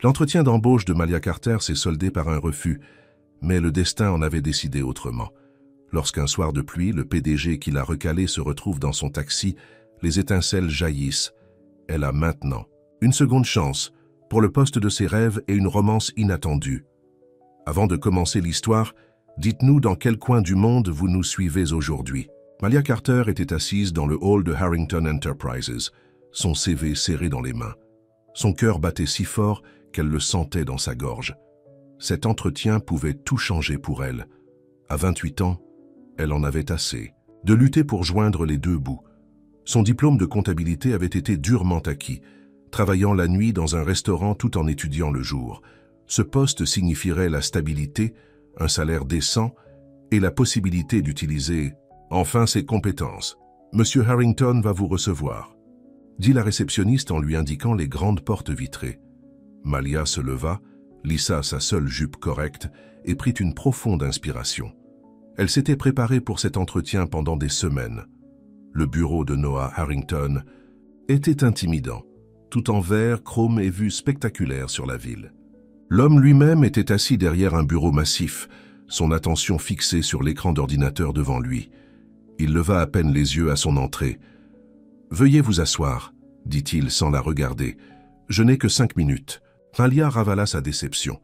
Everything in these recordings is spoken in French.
L'entretien d'embauche de Malia Carter s'est soldé par un refus, mais le destin en avait décidé autrement. Lorsqu'un soir de pluie, le PDG qui l'a recalé se retrouve dans son taxi, les étincelles jaillissent. Elle a maintenant une seconde chance pour le poste de ses rêves et une romance inattendue. Avant de commencer l'histoire, dites-nous dans quel coin du monde vous nous suivez aujourd'hui. Malia Carter était assise dans le hall de Harrington Enterprises, son CV serré dans les mains. Son cœur battait si fort qu'elle le sentait dans sa gorge. Cet entretien pouvait tout changer pour elle. À 28 ans, elle en avait assez de lutter pour joindre les deux bouts. Son diplôme de comptabilité avait été durement acquis, travaillant la nuit dans un restaurant tout en étudiant le jour. Ce poste signifierait la stabilité, un salaire décent et la possibilité d'utiliser enfin ses compétences. « Monsieur Harrington va vous recevoir », dit la réceptionniste en lui indiquant les grandes portes vitrées. Malia se leva, lissa sa seule jupe correcte et prit une profonde inspiration. Elle s'était préparée pour cet entretien pendant des semaines. Le bureau de Noah Harrington était intimidant, tout en verre, chrome et vue spectaculaire sur la ville. L'homme lui-même était assis derrière un bureau massif, son attention fixée sur l'écran d'ordinateur devant lui. Il leva à peine les yeux à son entrée. « Veuillez vous asseoir », dit-il sans la regarder. « Je n'ai que 5 minutes. » Malia ravala sa déception.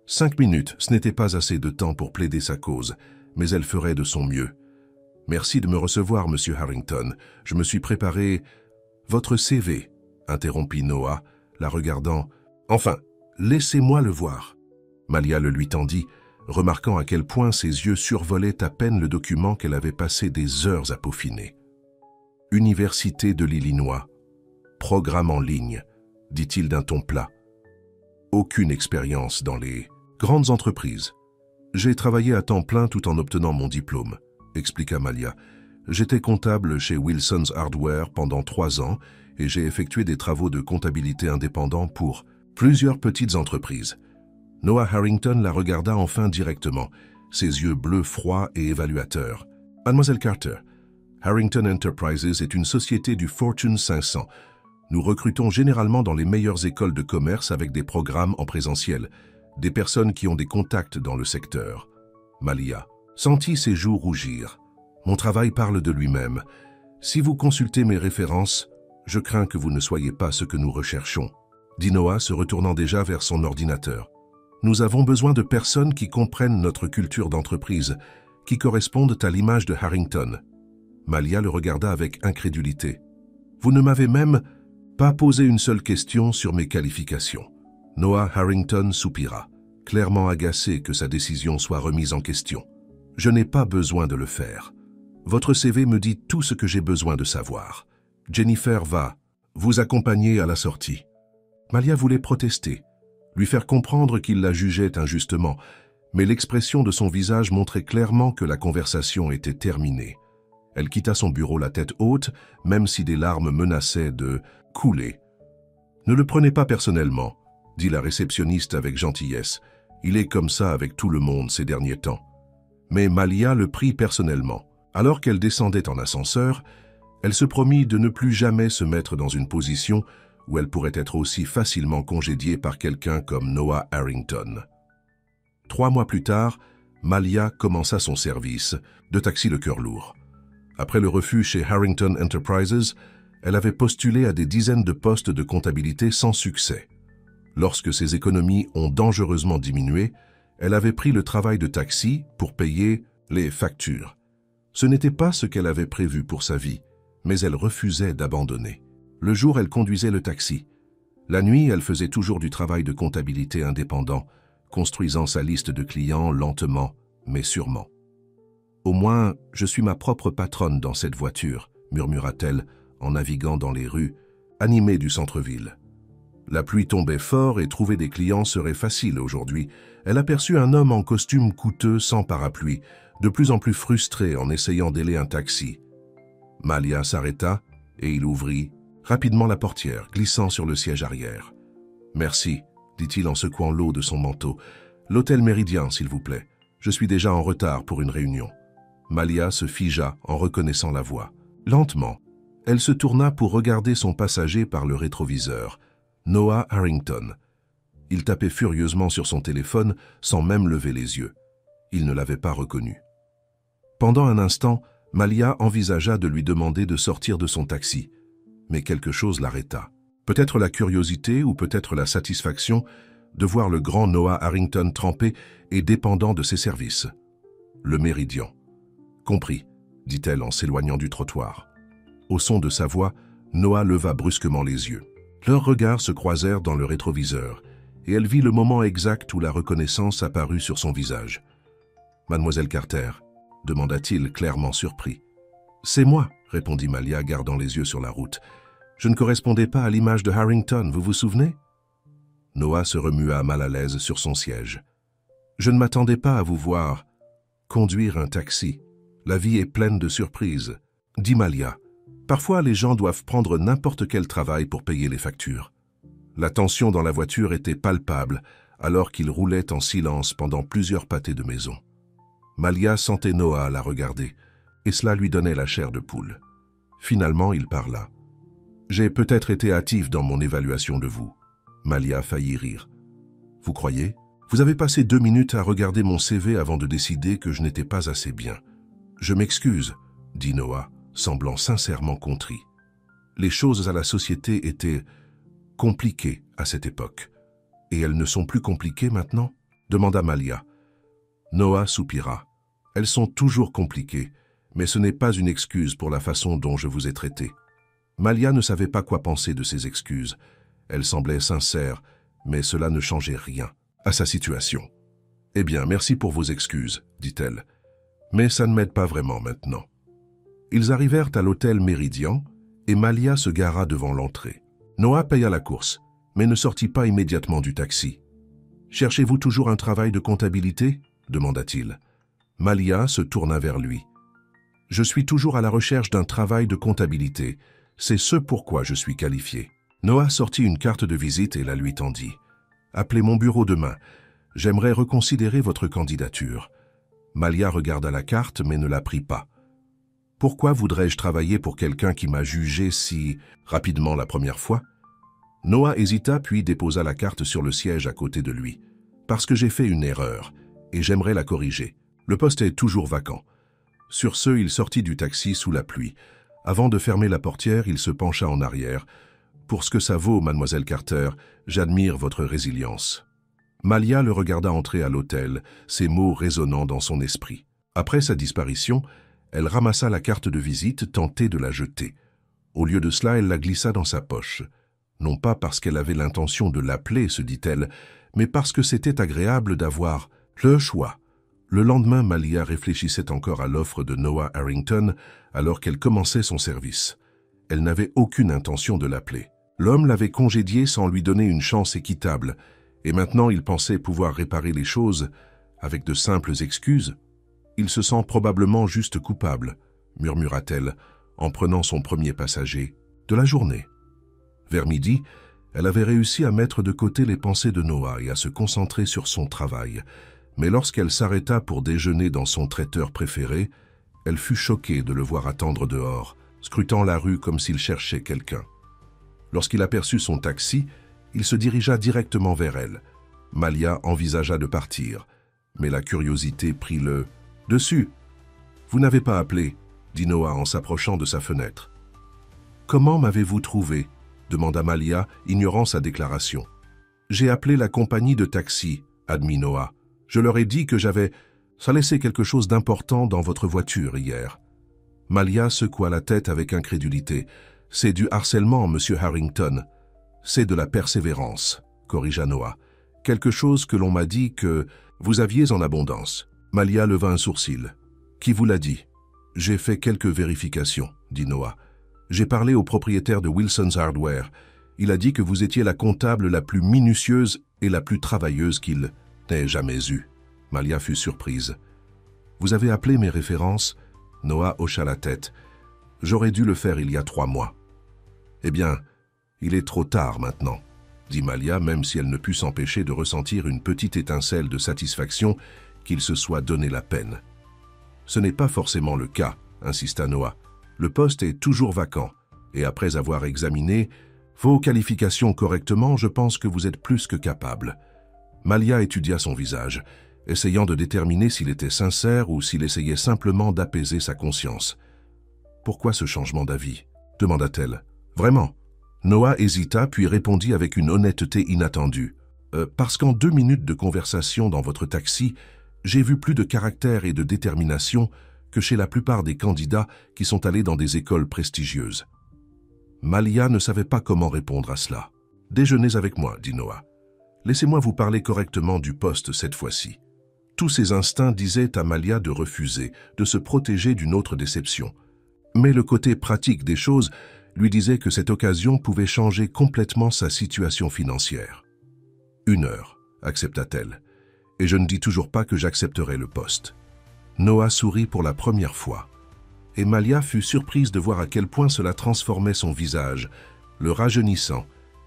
5 minutes, ce n'était pas assez de temps pour plaider sa cause, mais elle ferait de son mieux. « Merci de me recevoir, monsieur Harrington. Je me suis préparé... »« Votre CV », interrompit Noah, la regardant. « Enfin, laissez-moi le voir. » Malia le lui tendit, remarquant à quel point ses yeux survolaient à peine le document qu'elle avait passé des heures à peaufiner. « Université de l'Illinois. Programme en ligne, » dit-il d'un ton plat. « Aucune expérience dans les grandes entreprises. J'ai travaillé à temps plein tout en obtenant mon diplôme, » expliqua Malia. « J'étais comptable chez Wilson's Hardware pendant 3 ans et j'ai effectué des travaux de comptabilité indépendants pour plusieurs petites entreprises. » Noah Harrington la regarda enfin directement, ses yeux bleus froids et évaluateurs. « Mademoiselle Carter, Harrington Enterprises est une société du Fortune 500. Nous recrutons généralement dans les meilleures écoles de commerce avec des programmes en présentiel, des personnes qui ont des contacts dans le secteur. » Malia sentit ses joues rougir. « Mon travail parle de lui-même. Si vous consultez mes références, je crains que vous ne soyez pas ce que nous recherchons, » dit Noah se retournant déjà vers son ordinateur. « Nous avons besoin de personnes qui comprennent notre culture d'entreprise, qui correspondent à l'image de Harrington. » Malia le regarda avec incrédulité. « Vous ne m'avez même pas posé une seule question sur mes qualifications. » Noah Harrington soupira, clairement agacé que sa décision soit remise en question. « Je n'ai pas besoin de le faire. Votre CV me dit tout ce que j'ai besoin de savoir. Jennifer va vous accompagner à la sortie. » Malia voulait protester, lui faire comprendre qu'il la jugeait injustement, mais l'expression de son visage montrait clairement que la conversation était terminée. Elle quitta son bureau la tête haute, même si des larmes menaçaient de couler. « Ne le prenez pas personnellement, » dit la réceptionniste avec gentillesse. « Il est comme ça avec tout le monde ces derniers temps. » Mais Malia le prit personnellement. Alors qu'elle descendait en ascenseur, elle se promit de ne plus jamais se mettre dans une position où elle pourrait être aussi facilement congédiée par quelqu'un comme Noah Harrington. 3 mois plus tard, Malia commença son service de taxi le cœur lourd. Après le refus chez Harrington Enterprises, elle avait postulé à des dizaines de postes de comptabilité sans succès. Lorsque ses économies ont dangereusement diminué, elle avait pris le travail de taxi pour payer les factures. Ce n'était pas ce qu'elle avait prévu pour sa vie, mais elle refusait d'abandonner. Le jour, elle conduisait le taxi. La nuit, elle faisait toujours du travail de comptabilité indépendant, construisant sa liste de clients lentement, mais sûrement. « Au moins, je suis ma propre patronne dans cette voiture », murmura-t-elle en naviguant dans les rues, animées du centre-ville. La pluie tombait fort et trouver des clients serait facile aujourd'hui. Elle aperçut un homme en costume coûteux sans parapluie, de plus en plus frustré en essayant d'ailer un taxi. Malia s'arrêta et il ouvrit rapidement la portière, glissant sur le siège arrière. « Merci », dit-il en secouant l'eau de son manteau. « L'hôtel Méridien, s'il vous plaît. Je suis déjà en retard pour une réunion. » Malia se figea en reconnaissant la voix. Lentement, elle se tourna pour regarder son passager par le rétroviseur, Noah Harrington. Il tapait furieusement sur son téléphone sans même lever les yeux. Il ne l'avait pas reconnu. Pendant un instant, Malia envisagea de lui demander de sortir de son taxi, mais quelque chose l'arrêta. Peut-être la curiosité ou peut-être la satisfaction de voir le grand Noah Harrington trempé et dépendant de ses services. Le Méridien. « Compris », dit-elle en s'éloignant du trottoir. Au son de sa voix, Noah leva brusquement les yeux. Leurs regards se croisèrent dans le rétroviseur, et elle vit le moment exact où la reconnaissance apparut sur son visage. « Mademoiselle Carter ?» demanda-t-il clairement surpris. « C'est moi », répondit Malia, gardant les yeux sur la route. « Je ne correspondais pas à l'image de Harrington, vous vous souvenez ?» Noah se remua mal à l'aise sur son siège. « Je ne m'attendais pas à vous voir conduire un taxi. La vie est pleine de surprises, » dit Malia. « Parfois, les gens doivent prendre n'importe quel travail pour payer les factures. » La tension dans la voiture était palpable, alors qu'il roulait en silence pendant plusieurs pâtés de maison. Malia sentait Noah la regarder, et cela lui donnait la chair de poule. Finalement, il parla. « J'ai peut-être été hâtif dans mon évaluation de vous. » Malia faillit rire. « Vous croyez? Vous avez passé 2 minutes à regarder mon CV avant de décider que je n'étais pas assez bien. »« Je m'excuse, » dit Noah, semblant sincèrement contrit. Les choses à la société étaient compliquées à cette époque. « Et elles ne sont plus compliquées maintenant ?» demanda Malia. Noah soupira. « Elles sont toujours compliquées, mais ce n'est pas une excuse pour la façon dont je vous ai traité. » Malia ne savait pas quoi penser de ces excuses. Elle semblait sincère, mais cela ne changeait rien à sa situation. « Eh bien, merci pour vos excuses, » dit-elle. « Mais ça ne m'aide pas vraiment maintenant. » Ils arrivèrent à l'hôtel Méridien et Malia se gara devant l'entrée. Noah paya la course, mais ne sortit pas immédiatement du taxi. « Cherchez-vous toujours un travail de comptabilité ?» demanda-t-il. Malia se tourna vers lui. « Je suis toujours à la recherche d'un travail de comptabilité. C'est ce pourquoi je suis qualifié. » Noah sortit une carte de visite et la lui tendit. « Appelez mon bureau demain. J'aimerais reconsidérer votre candidature. » Malia regarda la carte mais ne la prit pas. « Pourquoi voudrais-je travailler pour quelqu'un qui m'a jugé si rapidement la première fois ?» Noah hésita puis déposa la carte sur le siège à côté de lui. « Parce que j'ai fait une erreur, et j'aimerais la corriger. Le poste est toujours vacant. » Sur ce, il sortit du taxi sous la pluie. Avant de fermer la portière, il se pencha en arrière. « Pour ce que ça vaut, mademoiselle Carter, j'admire votre résilience. » Malia le regarda entrer à l'hôtel, ces mots résonnant dans son esprit. Après sa disparition, elle ramassa la carte de visite, tentée de la jeter. Au lieu de cela, elle la glissa dans sa poche. Non pas parce qu'elle avait l'intention de l'appeler, se dit-elle, mais parce que c'était agréable d'avoir le choix. Le lendemain, Malia réfléchissait encore à l'offre de Noah Harrington alors qu'elle commençait son service. Elle n'avait aucune intention de l'appeler. L'homme l'avait congédiée sans lui donner une chance équitable, et maintenant il pensait pouvoir réparer les choses avec de simples excuses. « Il se sent probablement juste coupable », murmura-t-elle en prenant son premier passager de la journée. Vers midi, elle avait réussi à mettre de côté les pensées de Noah et à se concentrer sur son travail. Mais lorsqu'elle s'arrêta pour déjeuner dans son traiteur préféré, elle fut choquée de le voir attendre dehors, scrutant la rue comme s'il cherchait quelqu'un. Lorsqu'il aperçut son taxi, il se dirigea directement vers elle. Malia envisagea de partir, mais la curiosité prit le dessus. « Vous n'avez pas appelé » dit Noah en s'approchant de sa fenêtre. « Comment m'avez-vous trouvé » demanda Malia, ignorant sa déclaration. « J'ai appelé la compagnie de taxi » admit Noah. « Je leur ai dit que j'avais laissé quelque chose d'important dans votre voiture hier. » Malia secoua la tête avec incrédulité. « C'est du harcèlement, monsieur Harrington. »« C'est de la persévérance, » corrigea Noah. « Quelque chose que l'on m'a dit que vous aviez en abondance. » Malia leva un sourcil. « Qui vous l'a dit ?»« J'ai fait quelques vérifications, » dit Noah. « J'ai parlé au propriétaire de Wilson's Hardware. Il a dit que vous étiez la comptable la plus minutieuse et la plus travailleuse qu'il n'ait jamais eue. » Malia fut surprise. « Vous avez appelé mes références ?» Noah hocha la tête. « J'aurais dû le faire il y a 3 mois. »« Eh bien, il est trop tard maintenant, » dit Malia, même si elle ne put s'empêcher de ressentir une petite étincelle de satisfaction qu'il se soit donné la peine. « Ce n'est pas forcément le cas, » insista Noah. « Le poste est toujours vacant, et après avoir examiné, Vos qualifications correctement, je pense que vous êtes plus que capable. » Malia étudia son visage, essayant de déterminer s'il était sincère ou s'il essayait simplement d'apaiser sa conscience. « Pourquoi ce changement d'avis ?» demanda-t-elle. « Vraiment ?» Noah hésita puis répondit avec une honnêteté inattendue. Parce qu'en 2 minutes de conversation dans votre taxi, j'ai vu plus de caractère et de détermination que chez la plupart des candidats qui sont allés dans des écoles prestigieuses. » Malia ne savait pas comment répondre à cela. « Déjeunez avec moi, dit Noah. Laissez-moi vous parler correctement du poste cette fois-ci. » Tous ses instincts disaient à Malia de refuser, de se protéger d'une autre déception. Mais le côté pratique des choses lui disait que cette occasion pouvait changer complètement sa situation financière. « 1 heure, accepta-t-elle, et je ne dis toujours pas que j'accepterai le poste. » Noah sourit pour la première fois, et Malia fut surprise de voir à quel point cela transformait son visage, le rajeunissant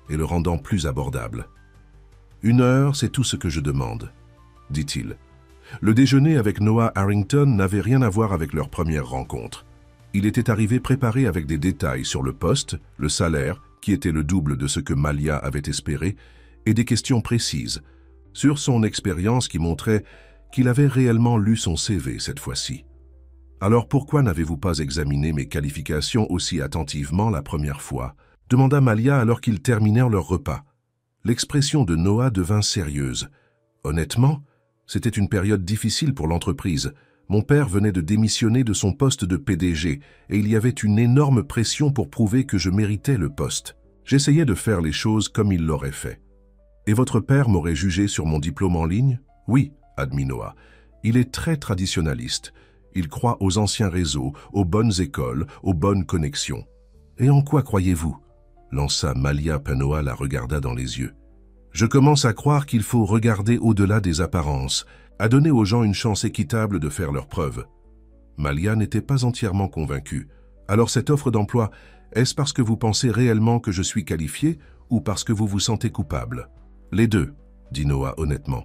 et le rendant plus abordable. « 1 heure, c'est tout ce que je demande, » dit-il. Le déjeuner avec Noah Harrington n'avait rien à voir avec leur première rencontre. Il était arrivé préparé avec des détails sur le poste, le salaire, qui était le double de ce que Malia avait espéré, et des questions précises, sur son expérience qui montrait qu'il avait réellement lu son CV cette fois-ci. « Alors pourquoi n'avez-vous pas examiné mes qualifications aussi attentivement la première fois ?» demanda Malia alors qu'ils terminèrent leur repas. L'expression de Noah devint sérieuse. « Honnêtement, c'était une période difficile pour l'entreprise. Mon père venait de démissionner de son poste de PDG et il y avait une énorme pression pour prouver que je méritais le poste. J'essayais de faire les choses comme il l'aurait fait. Et votre père m'aurait jugé sur mon diplôme en ligne? Oui, admit Noah. Il est très traditionnaliste. Il croit aux anciens réseaux, aux bonnes écoles, aux bonnes connexions. Et en quoi croyez-vous? Lança Malia. Noah la regarda dans les yeux. Je commence à croire qu'il faut regarder au-delà des apparences, à donner aux gens une chance équitable de faire leurs preuves. Malia n'était pas entièrement convaincue. Alors cette offre d'emploi, est-ce parce que vous pensez réellement que je suis qualifié ou parce que vous vous sentez coupable? Les deux, dit Noah honnêtement.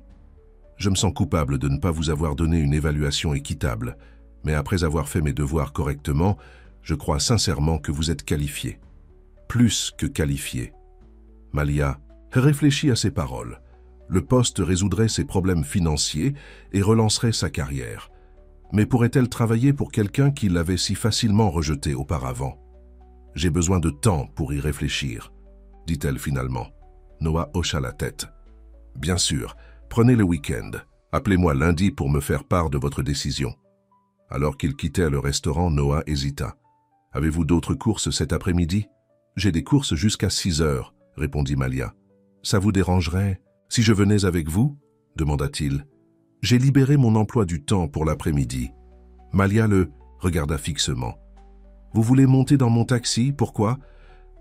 Je me sens coupable de ne pas vous avoir donné une évaluation équitable, mais après avoir fait mes devoirs correctement, je crois sincèrement que vous êtes qualifié. Plus que qualifié. Malia réfléchit à ces paroles. Le poste résoudrait ses problèmes financiers et relancerait sa carrière. Mais pourrait-elle travailler pour quelqu'un qui l'avait si facilement rejeté auparavant? « J'ai besoin de temps pour y réfléchir, » dit-elle finalement. Noah hocha la tête. « Bien sûr, prenez le week-end. Appelez-moi lundi pour me faire part de votre décision. » Alors qu'ils quittèrent le restaurant, Noah hésita. « Avez-vous d'autres courses cet après-midi? »« J'ai des courses jusqu'à 6 heures, » répondit Malia. « Ça vous dérangerait si je venais avec vous ?» demanda-t-il. « J'ai libéré mon emploi du temps pour l'après-midi. » Malia le regarda fixement. « Vous voulez monter dans mon taxi? Pourquoi? »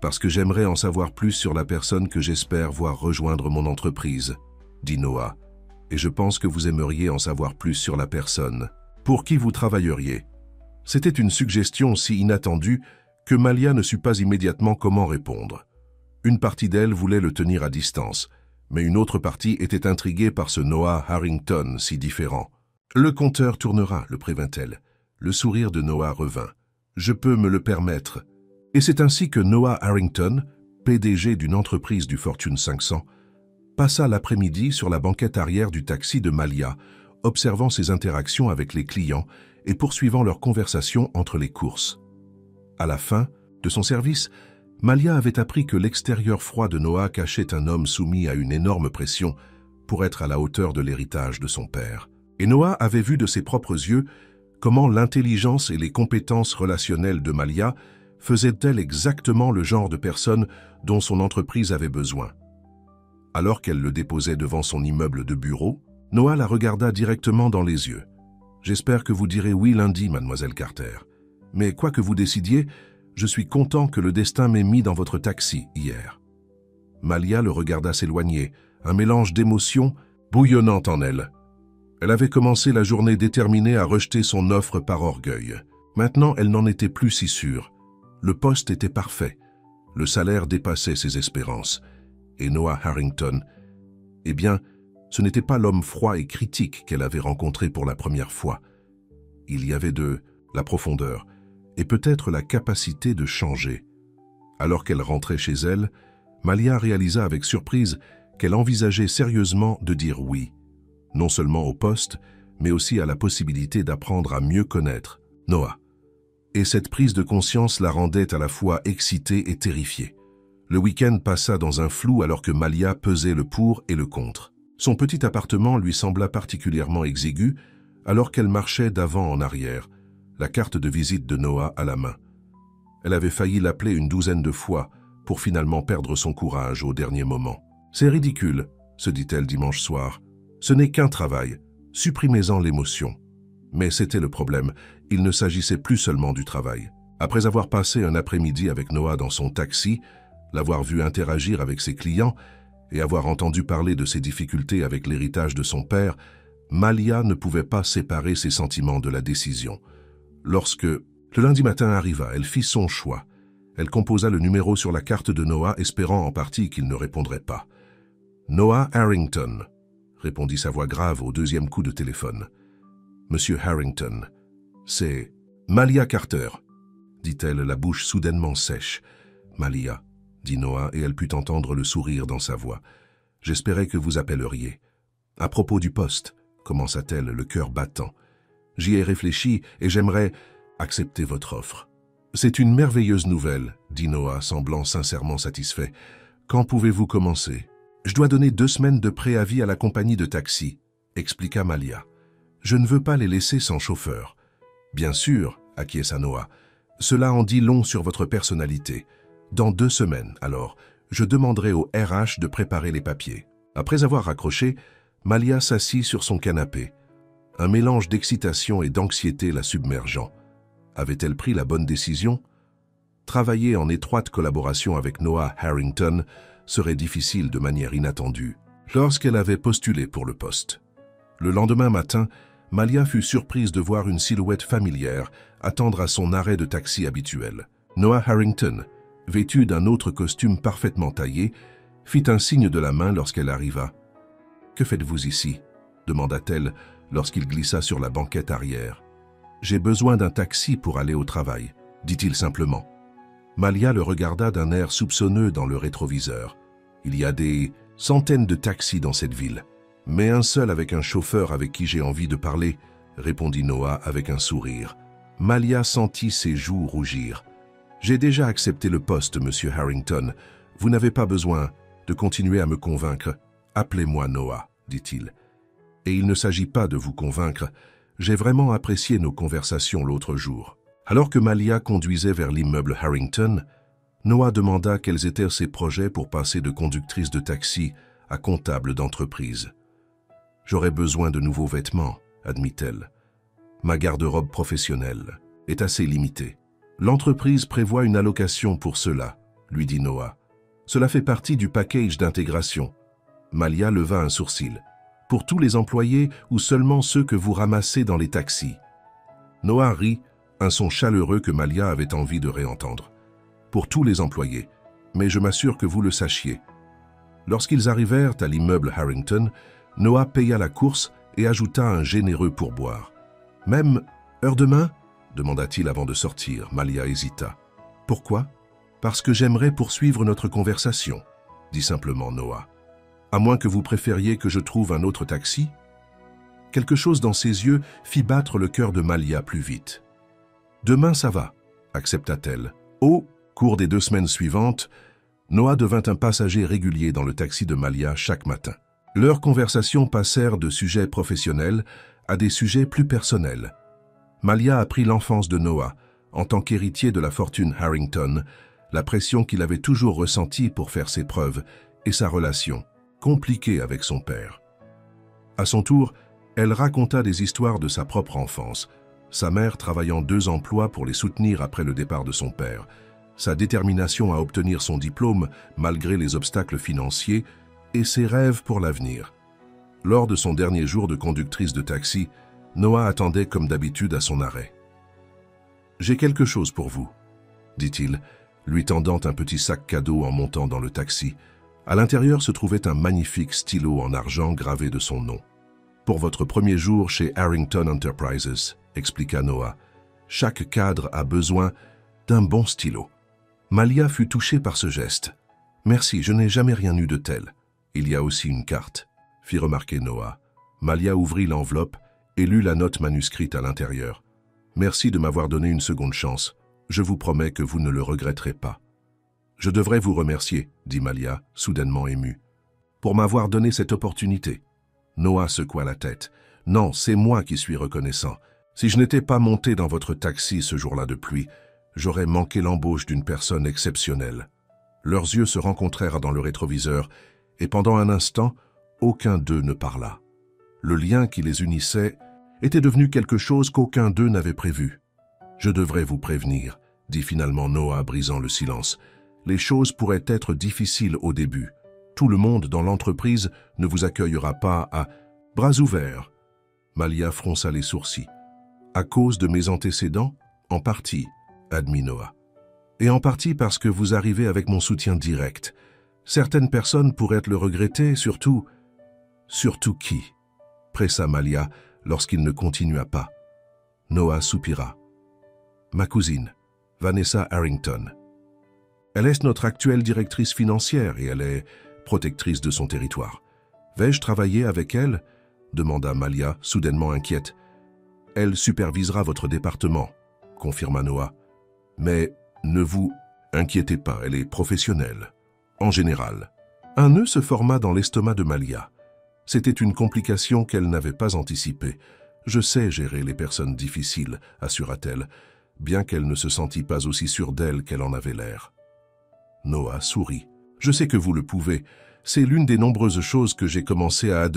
« Parce que j'aimerais en savoir plus sur la personne que j'espère voir rejoindre mon entreprise, » dit Noah. « Et je pense que vous aimeriez en savoir plus sur la personne. Pour qui vous travailleriez ?» C'était une suggestion si inattendue que Malia ne sut pas immédiatement comment répondre. Une partie d'elle voulait le tenir à distance, mais une autre partie était intriguée par ce Noah Harrington si différent. « Le compteur tournera, » le prévint-elle. Le sourire de Noah revint. « Je peux me le permettre. » Et c'est ainsi que Noah Harrington, PDG d'une entreprise du Fortune 500, passa l'après-midi sur la banquette arrière du taxi de Malia, observant ses interactions avec les clients et poursuivant leurs conversations entre les courses. À la fin de son service, Malia avait appris que l'extérieur froid de Noah cachait un homme soumis à une énorme pression pour être à la hauteur de l'héritage de son père. Et Noah avait vu de ses propres yeux comment l'intelligence et les compétences relationnelles de Malia faisait-elle exactement le genre de personne dont son entreprise avait besoin. Alors qu'elle le déposait devant son immeuble de bureau, Noah la regarda directement dans les yeux. « J'espère que vous direz oui lundi, mademoiselle Carter. Mais quoi que vous décidiez, je suis content que le destin m'ait mis dans votre taxi hier. » Malia le regarda s'éloigner, un mélange d'émotions bouillonnant en elle. Elle avait commencé la journée déterminée à rejeter son offre par orgueil. Maintenant, elle n'en était plus si sûre. Le poste était parfait, le salaire dépassait ses espérances, et Noah Harrington, eh bien, ce n'était pas l'homme froid et critique qu'elle avait rencontré pour la première fois. Il y avait de la profondeur, et peut-être la capacité de changer. Alors qu'elle rentrait chez elle, Malia réalisa avec surprise qu'elle envisageait sérieusement de dire oui, non seulement au poste, mais aussi à la possibilité d'apprendre à mieux connaître Noah. Et cette prise de conscience la rendait à la fois excitée et terrifiée. Le week-end passa dans un flou alors que Malia pesait le pour et le contre. Son petit appartement lui sembla particulièrement exigu alors qu'elle marchait d'avant en arrière, la carte de visite de Noah à la main. Elle avait failli l'appeler une douzaine de fois pour finalement perdre son courage au dernier moment. « C'est ridicule », se dit-elle dimanche soir. « Ce n'est qu'un travail. Supprimez-en l'émotion. » Mais c'était le problème. Il ne s'agissait plus seulement du travail. Après avoir passé un après-midi avec Noah dans son taxi, l'avoir vu interagir avec ses clients et avoir entendu parler de ses difficultés avec l'héritage de son père, Malia ne pouvait pas séparer ses sentiments de la décision. Lorsque le lundi matin arriva, elle fit son choix. Elle composa le numéro sur la carte de Noah, espérant en partie qu'il ne répondrait pas. « Noah Harrington », répondit sa voix grave au deuxième coup de téléphone. « Monsieur Harrington, c'est Malia Carter », dit-elle, la bouche soudainement sèche. « Malia », dit Noah, et elle put entendre le sourire dans sa voix. « J'espérais que vous appelleriez. »« À propos du poste », commença-t-elle, le cœur battant. « J'y ai réfléchi et j'aimerais accepter votre offre. »« C'est une merveilleuse nouvelle, » dit Noah, semblant sincèrement satisfait. « Quand pouvez-vous commencer ?»« Je dois donner 2 semaines de préavis à la compagnie de taxi, » expliqua Malia. « Je ne veux pas les laisser sans chauffeur. »« Bien sûr, » acquiesça Noah. « Cela en dit long sur votre personnalité. Dans 2 semaines, alors, je demanderai au RH de préparer les papiers. » Après avoir raccroché, Malia s'assit sur son canapé. Un mélange d'excitation et d'anxiété la submergeant. Avait-elle pris la bonne décision? Travailler en étroite collaboration avec Noah Harrington serait difficile de manière inattendue lorsqu'elle avait postulé pour le poste. Le lendemain matin, Malia fut surprise de voir une silhouette familière attendre à son arrêt de taxi habituel. Noah Harrington, vêtu d'un autre costume parfaitement taillé, fit un signe de la main lorsqu'elle arriva. « Que faites-vous ici ?» demanda-t-elle lorsqu'il glissa sur la banquette arrière. « J'ai besoin d'un taxi pour aller au travail », dit-il simplement. Malia le regarda d'un air soupçonneux dans le rétroviseur. « Il y a des centaines de taxis dans cette ville, mais un seul avec un chauffeur avec qui j'ai envie de parler, » répondit Noah avec un sourire. Malia sentit ses joues rougir. « J'ai déjà accepté le poste, monsieur Harrington. Vous n'avez pas besoin de continuer à me convaincre. Appelez-moi Noah, dit-il. Et il ne s'agit pas de vous convaincre. J'ai vraiment apprécié nos conversations l'autre jour. » Alors que Malia conduisait vers l'immeuble Harrington, Noah demanda quels étaient ses projets pour passer de conductrice de taxi à comptable d'entreprise. « J'aurais besoin de nouveaux vêtements, » admit-elle. « Ma garde-robe professionnelle est assez limitée. L'entreprise prévoit une allocation pour cela, » lui dit Noah. « Cela fait partie du package d'intégration. » Malia leva un sourcil. « Pour tous les employés ou seulement ceux que vous ramassez dans les taxis ?» Noah rit, un son chaleureux que Malia avait envie de réentendre. « Pour tous les employés, mais je m'assure que vous le sachiez. » Lorsqu'ils arrivèrent à l'immeuble Harrington, Noah paya la course et ajouta un généreux pourboire. « Même heure demain ?» demanda-t-il avant de sortir. Malia hésita. « Pourquoi ?»« Parce que j'aimerais poursuivre notre conversation, » dit simplement Noah. « À moins que vous préfériez que je trouve un autre taxi ?» Quelque chose dans ses yeux fit battre le cœur de Malia plus vite. « Demain, ça va, » accepta-t-elle. Au cours des 2 semaines suivantes, Noah devint un passager régulier dans le taxi de Malia chaque matin. Leurs conversations passèrent de sujets professionnels à des sujets plus personnels. Malia apprit l'enfance de Noah, en tant qu'héritier de la fortune Harrington, la pression qu'il avait toujours ressentie pour faire ses preuves et sa relation, compliquée avec son père. À son tour, elle raconta des histoires de sa propre enfance, sa mère travaillant 2 emplois pour les soutenir après le départ de son père, sa détermination à obtenir son diplôme malgré les obstacles financiers et ses rêves pour l'avenir. Lors de son dernier jour de conductrice de taxi, Noah attendait comme d'habitude à son arrêt. « J'ai quelque chose pour vous, » dit-il, lui tendant un petit sac cadeau en montant dans le taxi. À l'intérieur se trouvait un magnifique stylo en argent gravé de son nom. « Pour votre premier jour chez Harrington Enterprises », expliqua Noah. « Chaque cadre a besoin d'un bon stylo. » Malia fut touchée par ce geste. Merci, je n'ai jamais rien eu de tel. Il y a aussi une carte, fit remarquer Noah. Malia ouvrit l'enveloppe et lut la note manuscrite à l'intérieur. Merci de m'avoir donné une seconde chance. Je vous promets que vous ne le regretterez pas. Je devrais vous remercier, dit Malia, soudainement émue, pour m'avoir donné cette opportunité. Noah secoua la tête. Non, c'est moi qui suis reconnaissant. Si je n'étais pas monté dans votre taxi ce jour-là de pluie, j'aurais manqué l'embauche d'une personne exceptionnelle. Leurs yeux se rencontrèrent dans le rétroviseur, et pendant un instant, aucun d'eux ne parla. Le lien qui les unissait était devenu quelque chose qu'aucun d'eux n'avait prévu. « Je devrais vous prévenir », dit finalement Noah, brisant le silence. « Les choses pourraient être difficiles au début. Tout le monde dans l'entreprise ne vous accueillera pas à bras ouverts. » Malia fronça les sourcils. « À cause de mes antécédents ? En partie, » admit Noah. « Et en partie parce que vous arrivez avec mon soutien direct. Certaines personnes pourraient le regretter, surtout... » « Surtout qui ?» pressa Malia lorsqu'il ne continua pas. Noah soupira. « Ma cousine, Vanessa Harrington. Elle est notre actuelle directrice financière et elle est protectrice de son territoire. Vais-je travailler avec elle ?» demanda Malia, soudainement inquiète. « Elle supervisera votre département, » confirma Noah. « Mais ne vous inquiétez pas, elle est professionnelle. En général. » Un nœud se forma dans l'estomac de Malia. C'était une complication qu'elle n'avait pas anticipée. « Je sais gérer les personnes difficiles, » assura-t-elle, bien qu'elle ne se sentît pas aussi sûre d'elle qu'elle en avait l'air. Noah sourit. « Je sais que vous le pouvez. C'est l'une des nombreuses choses que j'ai commencé à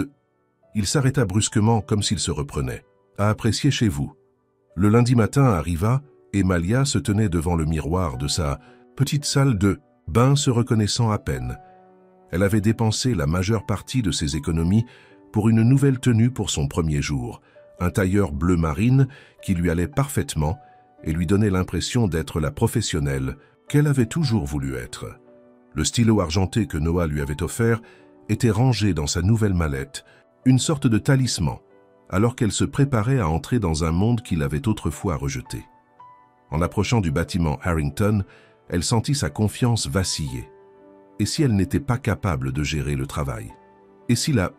Il s'arrêta brusquement comme s'il se reprenait. « À apprécier chez vous. » Le lundi matin arriva et Malia se tenait devant le miroir de sa petite salle de bain se reconnaissant à peine. Elle avait dépensé la majeure partie de ses économies pour une nouvelle tenue pour son premier jour, un tailleur bleu marine qui lui allait parfaitement et lui donnait l'impression d'être la professionnelle qu'elle avait toujours voulu être. Le stylo argenté que Noah lui avait offert était rangé dans sa nouvelle mallette, une sorte de talisman, alors qu'elle se préparait à entrer dans un monde qu'il avait autrefois rejeté. En approchant du bâtiment Harrington, elle sentit sa confiance vaciller. Et si elle n'était pas capable de gérer le travail? Et si la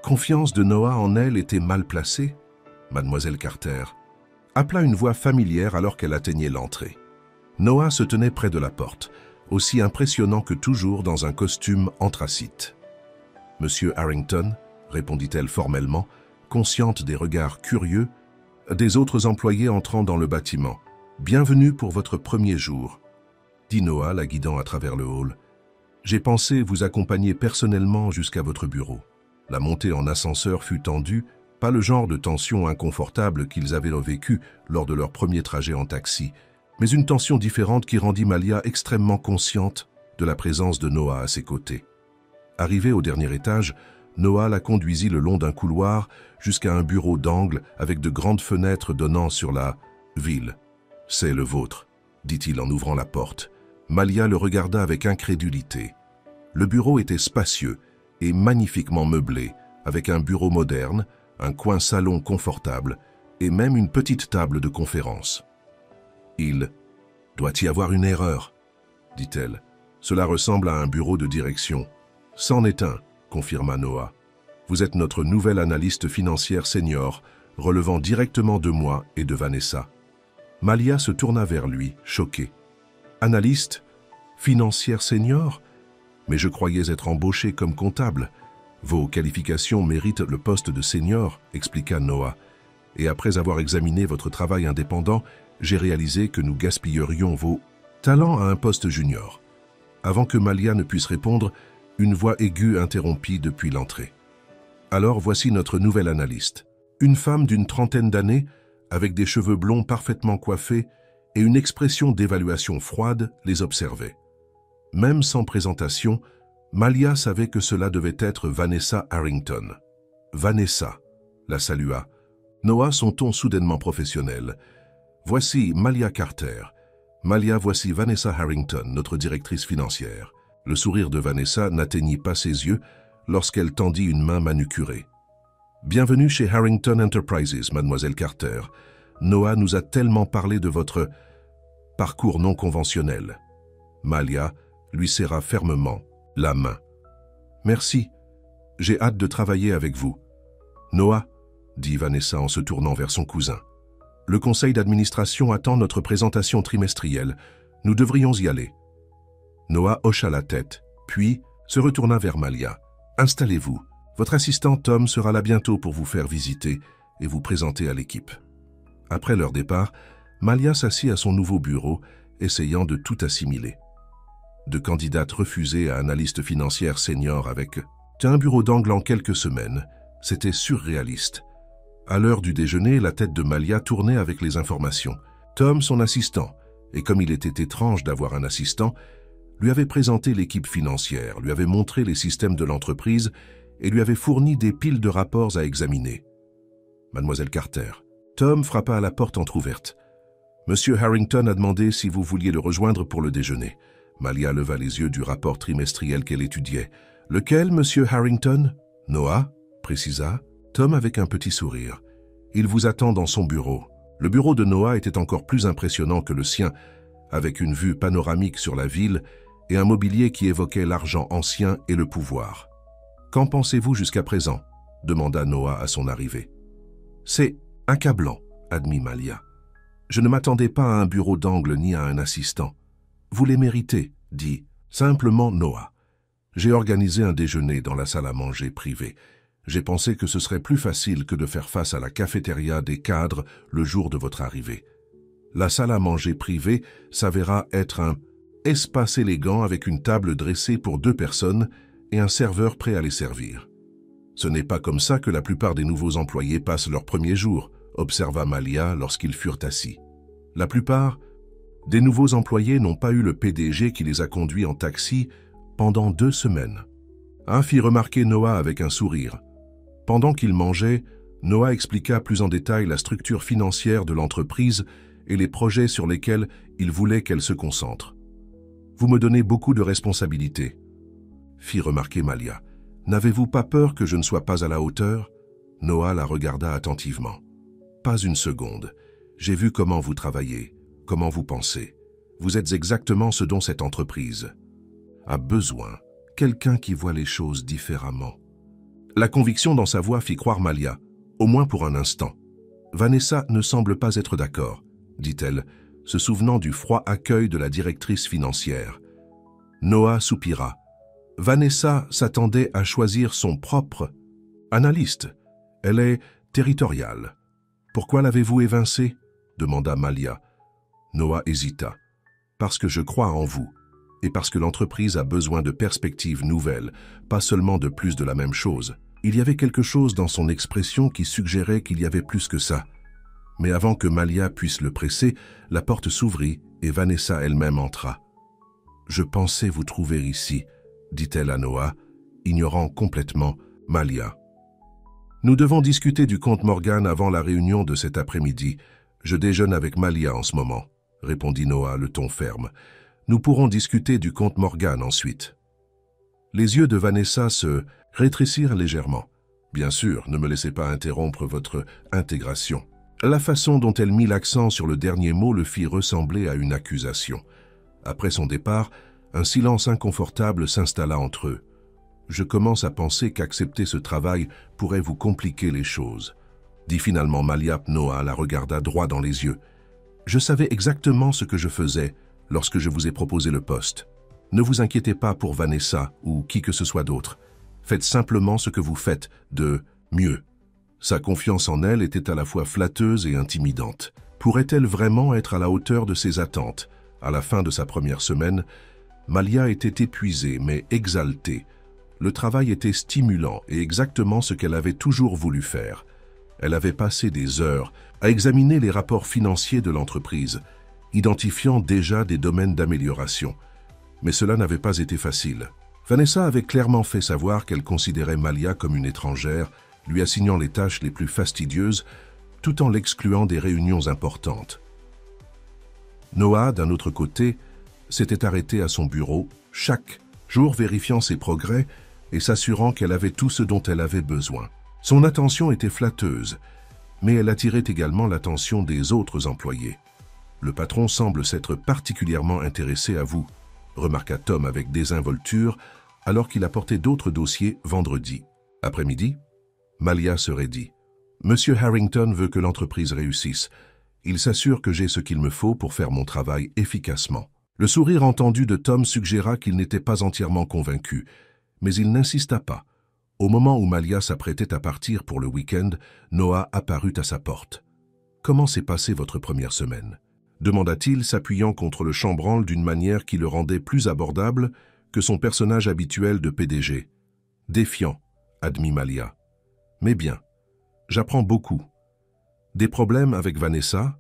confiance de Noah en elle était mal placée? Mademoiselle Carter appela une voix familière alors qu'elle atteignait l'entrée. Noah se tenait près de la porte, aussi impressionnant que toujours dans un costume anthracite. « Monsieur Harrington » répondit-elle formellement, consciente des regards curieux des autres employés entrant dans le bâtiment. « Bienvenue pour votre premier jour », dit Noah, la guidant à travers le hall. « J'ai pensé vous accompagner personnellement jusqu'à votre bureau. » La montée en ascenseur fut tendue, pas le genre de tension inconfortable qu'ils avaient vécu lors de leur premier trajet en taxi, mais une tension différente qui rendit Malia extrêmement consciente de la présence de Noah à ses côtés. Arrivé au dernier étage, Noah la conduisit le long d'un couloir jusqu'à un bureau d'angle avec de grandes fenêtres donnant sur la ville. « C'est le vôtre », dit-il en ouvrant la porte. Malia le regarda avec incrédulité. Le bureau était spacieux et magnifiquement meublé, avec un bureau moderne, un coin salon confortable et même une petite table de conférence. « Il doit y avoir une erreur, » dit-elle. « Cela ressemble à un bureau de direction. »« C'en est un, » confirma Noah. « Vous êtes notre nouvelle analyste financière senior, relevant directement de moi et de Vanessa. » Malia se tourna vers lui, choquée. « Analyste financière senior ? Mais je croyais être embauché comme comptable. Vos qualifications méritent le poste de senior, expliqua Noah. Et après avoir examiné votre travail indépendant, j'ai réalisé que nous gaspillerions vos talents à un poste junior. » Avant que Malia ne puisse répondre, une voix aiguë interrompit depuis l'entrée. « Alors voici notre nouvelle analyste. Une femme d'une trentaine d'années, avec des cheveux blonds parfaitement coiffés et une expression d'évaluation froide, les observait. Même sans présentation, Malia savait que cela devait être Vanessa Harrington. « Vanessa », la salua. Noah, son ton soudainement professionnel. « Voici Malia Carter. Malia, voici Vanessa Harrington, notre directrice financière. » Le sourire de Vanessa n'atteignit pas ses yeux lorsqu'elle tendit une main manucurée. « Bienvenue chez Harrington Enterprises, mademoiselle Carter. Noah nous a tellement parlé de votre parcours non conventionnel. » Malia lui serra fermement la main. « Merci, j'ai hâte de travailler avec vous. »« Noah, » dit Vanessa en se tournant vers son cousin. « Le conseil d'administration attend notre présentation trimestrielle. Nous devrions y aller. » Noah hocha la tête, puis se retourna vers Malia. « Installez-vous. Votre assistant Tom sera là bientôt pour vous faire visiter et vous présenter à l'équipe. » Après leur départ, Malia s'assit à son nouveau bureau, essayant de tout assimiler. De candidate refusée à analyste financière senior avec un bureau d'angle en quelques semaines, c'était surréaliste. À l'heure du déjeuner, la tête de Malia tournait avec les informations. Tom, son assistant, et comme il était étrange d'avoir un assistant, lui avait présenté l'équipe financière, lui avait montré les systèmes de l'entreprise et lui avait fourni des piles de rapports à examiner. Mademoiselle Carter. Tom frappa à la porte entr'ouverte. Monsieur Harrington a demandé si vous vouliez le rejoindre pour le déjeuner. Malia leva les yeux du rapport trimestriel qu'elle étudiait. « Lequel, monsieur Harrington ?»« Noah » précisa Tom avec un petit sourire. « Il vous attend dans son bureau. » Le bureau de Noah était encore plus impressionnant que le sien, avec une vue panoramique sur la ville et un mobilier qui évoquait l'argent ancien et le pouvoir. « Qu'en pensez-vous jusqu'à présent ?» demanda Noah à son arrivée. « C'est accablant, » admit Malia. « Je ne m'attendais pas à un bureau d'angle ni à un assistant. »« Vous les méritez, » dit simplement Noah. « J'ai organisé un déjeuner dans la salle à manger privée. J'ai pensé que ce serait plus facile que de faire face à la cafétéria des cadres le jour de votre arrivée. La salle à manger privée s'avéra être un espace élégant avec une table dressée pour 2 personnes et un serveur prêt à les servir. Ce n'est pas comme ça que la plupart des nouveaux employés passent leur premier jour, observa Malia lorsqu'ils furent assis. La plupart des nouveaux employés n'ont pas eu le PDG qui les a conduits en taxi pendant 2 semaines. Fit remarquer Noah avec un sourire. Pendant qu'ils mangeaient, Noah expliqua plus en détail la structure financière de l'entreprise et les projets sur lesquels il voulait qu'elle se concentre. « Vous me donnez beaucoup de responsabilités, » fit remarquer Malia. « N'avez-vous pas peur que je ne sois pas à la hauteur ?» Noah la regarda attentivement. « Pas une seconde. J'ai vu comment vous travaillez, comment vous pensez. Vous êtes exactement ce dont cette entreprise a besoin. Quelqu'un qui voit les choses différemment. » La conviction dans sa voix fit croire Malia, au moins pour un instant. « Vanessa ne semble pas être d'accord, » dit-elle, se souvenant du froid accueil de la directrice financière. Noah soupira. Vanessa s'attendait à choisir son propre analyste. Elle est territoriale. « Pourquoi l'avez-vous évincée ?» demanda Malia. Noah hésita. « Parce que je crois en vous, et parce que l'entreprise a besoin de perspectives nouvelles, pas seulement de plus de la même chose. » Il y avait quelque chose dans son expression qui suggérait qu'il y avait plus que ça. Mais avant que Malia puisse le presser, la porte s'ouvrit et Vanessa elle-même entra. « Je pensais vous trouver ici, » dit-elle à Noah, ignorant complètement Malia. « Nous devons discuter du compte Morgan avant la réunion de cet après-midi. Je déjeune avec Malia en ce moment, » répondit Noah, le ton ferme. « Nous pourrons discuter du compte Morgan ensuite. » Les yeux de Vanessa se rétrécirent légèrement. « Bien sûr, ne me laissez pas interrompre votre intégration. » La façon dont elle mit l'accent sur le dernier mot le fit ressembler à une accusation. Après son départ, un silence inconfortable s'installa entre eux. « Je commence à penser qu'accepter ce travail pourrait vous compliquer les choses, » dit finalement Malia. Noah la regarda droit dans les yeux. « Je savais exactement ce que je faisais lorsque je vous ai proposé le poste. Ne vous inquiétez pas pour Vanessa ou qui que ce soit d'autre. Faites simplement ce que vous faites de mieux. » Sa confiance en elle était à la fois flatteuse et intimidante. Pourrait-elle vraiment être à la hauteur de ses attentes? À la fin de sa première semaine, Malia était épuisée mais exaltée. Le travail était stimulant et exactement ce qu'elle avait toujours voulu faire. Elle avait passé des heures à examiner les rapports financiers de l'entreprise, identifiant déjà des domaines d'amélioration. Mais cela n'avait pas été facile. Vanessa avait clairement fait savoir qu'elle considérait Malia comme une étrangère, lui assignant les tâches les plus fastidieuses, tout en l'excluant des réunions importantes. Noah, d'un autre côté, s'était arrêté à son bureau, chaque jour vérifiant ses progrès et s'assurant qu'elle avait tout ce dont elle avait besoin. Son attention était flatteuse, mais elle attirait également l'attention des autres employés. « Le patron semble s'être particulièrement intéressé à vous, » remarqua Tom avec désinvolture, alors qu'il apportait d'autres dossiers vendredi. Après-midi, Malia se raidit. « Monsieur Harrington veut que l'entreprise réussisse. Il s'assure que j'ai ce qu'il me faut pour faire mon travail efficacement. » Le sourire entendu de Tom suggéra qu'il n'était pas entièrement convaincu, mais il n'insista pas. Au moment où Malia s'apprêtait à partir pour le week-end, Noah apparut à sa porte. « Comment s'est passée votre première semaine ?» demanda-t-il, s'appuyant contre le chambranle d'une manière qui le rendait plus abordable que son personnage habituel de PDG. « Défiant, admit Malia. « Mais bien, j'apprends beaucoup. » Des problèmes avec Vanessa?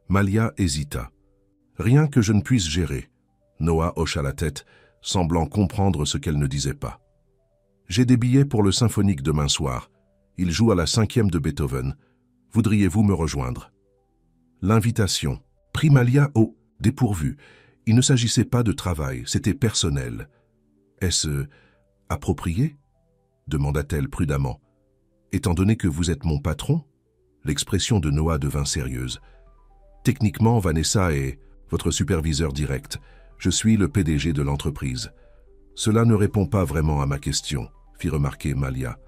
Malia hésita. « Rien que je ne puisse gérer. » Noah hocha la tête, semblant comprendre ce qu'elle ne disait pas. « J'ai des billets pour le symphonique demain soir. Il joue à la 5e de Beethoven. Voudriez-vous me rejoindre ?» L'invitation prit Malia au dépourvu. Il ne s'agissait pas de travail, c'était personnel. « Est-ce approprié ?» demanda-t-elle prudemment. « Étant donné que vous êtes mon patron ?» L'expression de Noah devint sérieuse. « Techniquement, Vanessa est votre superviseur direct. Je suis le PDG de l'entreprise. » « Cela ne répond pas vraiment à ma question, » fit remarquer Malia.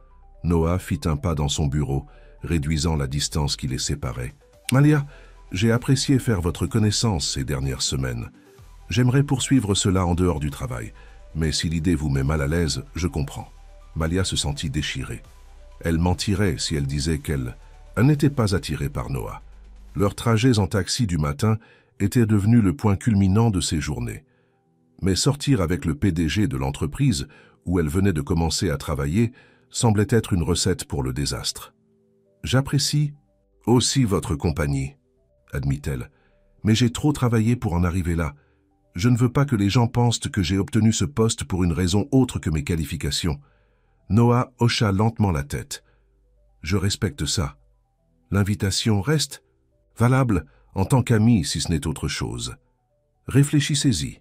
Noah fit un pas dans son bureau, réduisant la distance qui les séparait. « Malia, j'ai apprécié faire votre connaissance ces dernières semaines. J'aimerais poursuivre cela en dehors du travail, mais si l'idée vous met mal à l'aise, je comprends. » Malia se sentit déchirée. Elle mentirait si elle disait qu'elle n'était pas attirée par Noah. Leurs trajets en taxi du matin étaient devenus le point culminant de ses journées. Mais sortir avec le PDG de l'entreprise, où elle venait de commencer à travailler, semblait être une recette pour le désastre. « J'apprécie aussi votre compagnie, » admit-elle, « mais j'ai trop travaillé pour en arriver là. Je ne veux pas que les gens pensent que j'ai obtenu ce poste pour une raison autre que mes qualifications. » Noah hocha lentement la tête. « Je respecte ça. L'invitation reste valable en tant qu'ami si ce n'est autre chose. Réfléchissez-y. »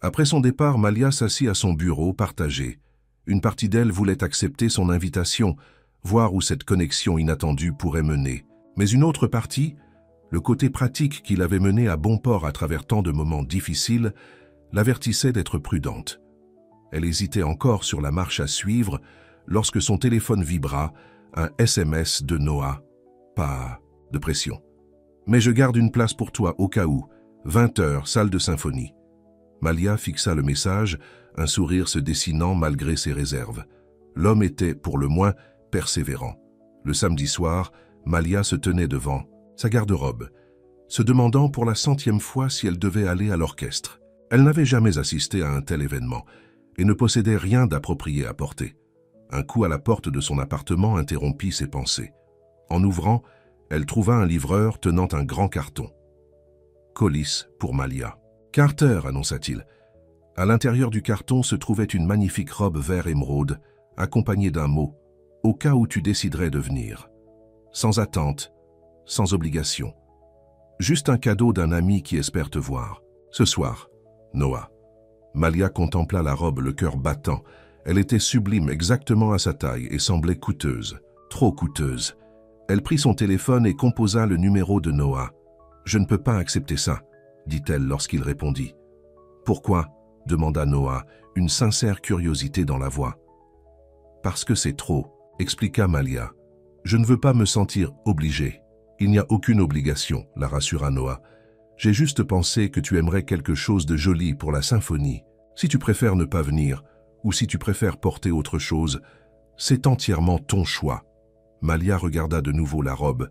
Après son départ, Malia s'assit à son bureau partagé. Une partie d'elle voulait accepter son invitation, voir où cette connexion inattendue pourrait mener. Mais une autre partie, le côté pratique qui l'avait menée à bon port à travers tant de moments difficiles, l'avertissait d'être prudente. Elle hésitait encore sur la marche à suivre lorsque son téléphone vibra, un SMS de Noah. Pas de pression. « Mais je garde une place pour toi au cas où. 20h, salle de symphonie. » Malia fixa le message, un sourire se dessinant malgré ses réserves. L'homme était, pour le moins, persévérant. Le samedi soir, Malia se tenait devant sa garde-robe, se demandant pour la 100e fois si elle devait aller à l'orchestre. Elle n'avait jamais assisté à un tel événement et ne possédait rien d'approprié à porter. Un coup à la porte de son appartement interrompit ses pensées. En ouvrant, elle trouva un livreur tenant un grand carton. Colis pour Malia. « Carter » annonça-t-il. À l'intérieur du carton se trouvait une magnifique robe vert émeraude, accompagnée d'un mot « Au cas où tu déciderais de venir ». Sans attente, sans obligation. Juste un cadeau d'un ami qui espère te voir. Ce soir, Noah. Malia contempla la robe, le cœur battant. Elle était sublime, exactement à sa taille, et semblait coûteuse. Trop coûteuse. Elle prit son téléphone et composa le numéro de Noah. « Je ne peux pas accepter ça, » dit-elle lorsqu'il répondit. « Pourquoi ?» demanda Noah, une sincère curiosité dans la voix. « Parce que c'est trop, » expliqua Malia. « Je ne veux pas me sentir obligée. »« Il n'y a aucune obligation, » la rassura Noah. « J'ai juste pensé que tu aimerais quelque chose de joli pour la symphonie. Si tu préfères ne pas venir, ou si tu préfères porter autre chose, c'est entièrement ton choix. » Malia regarda de nouveau la robe.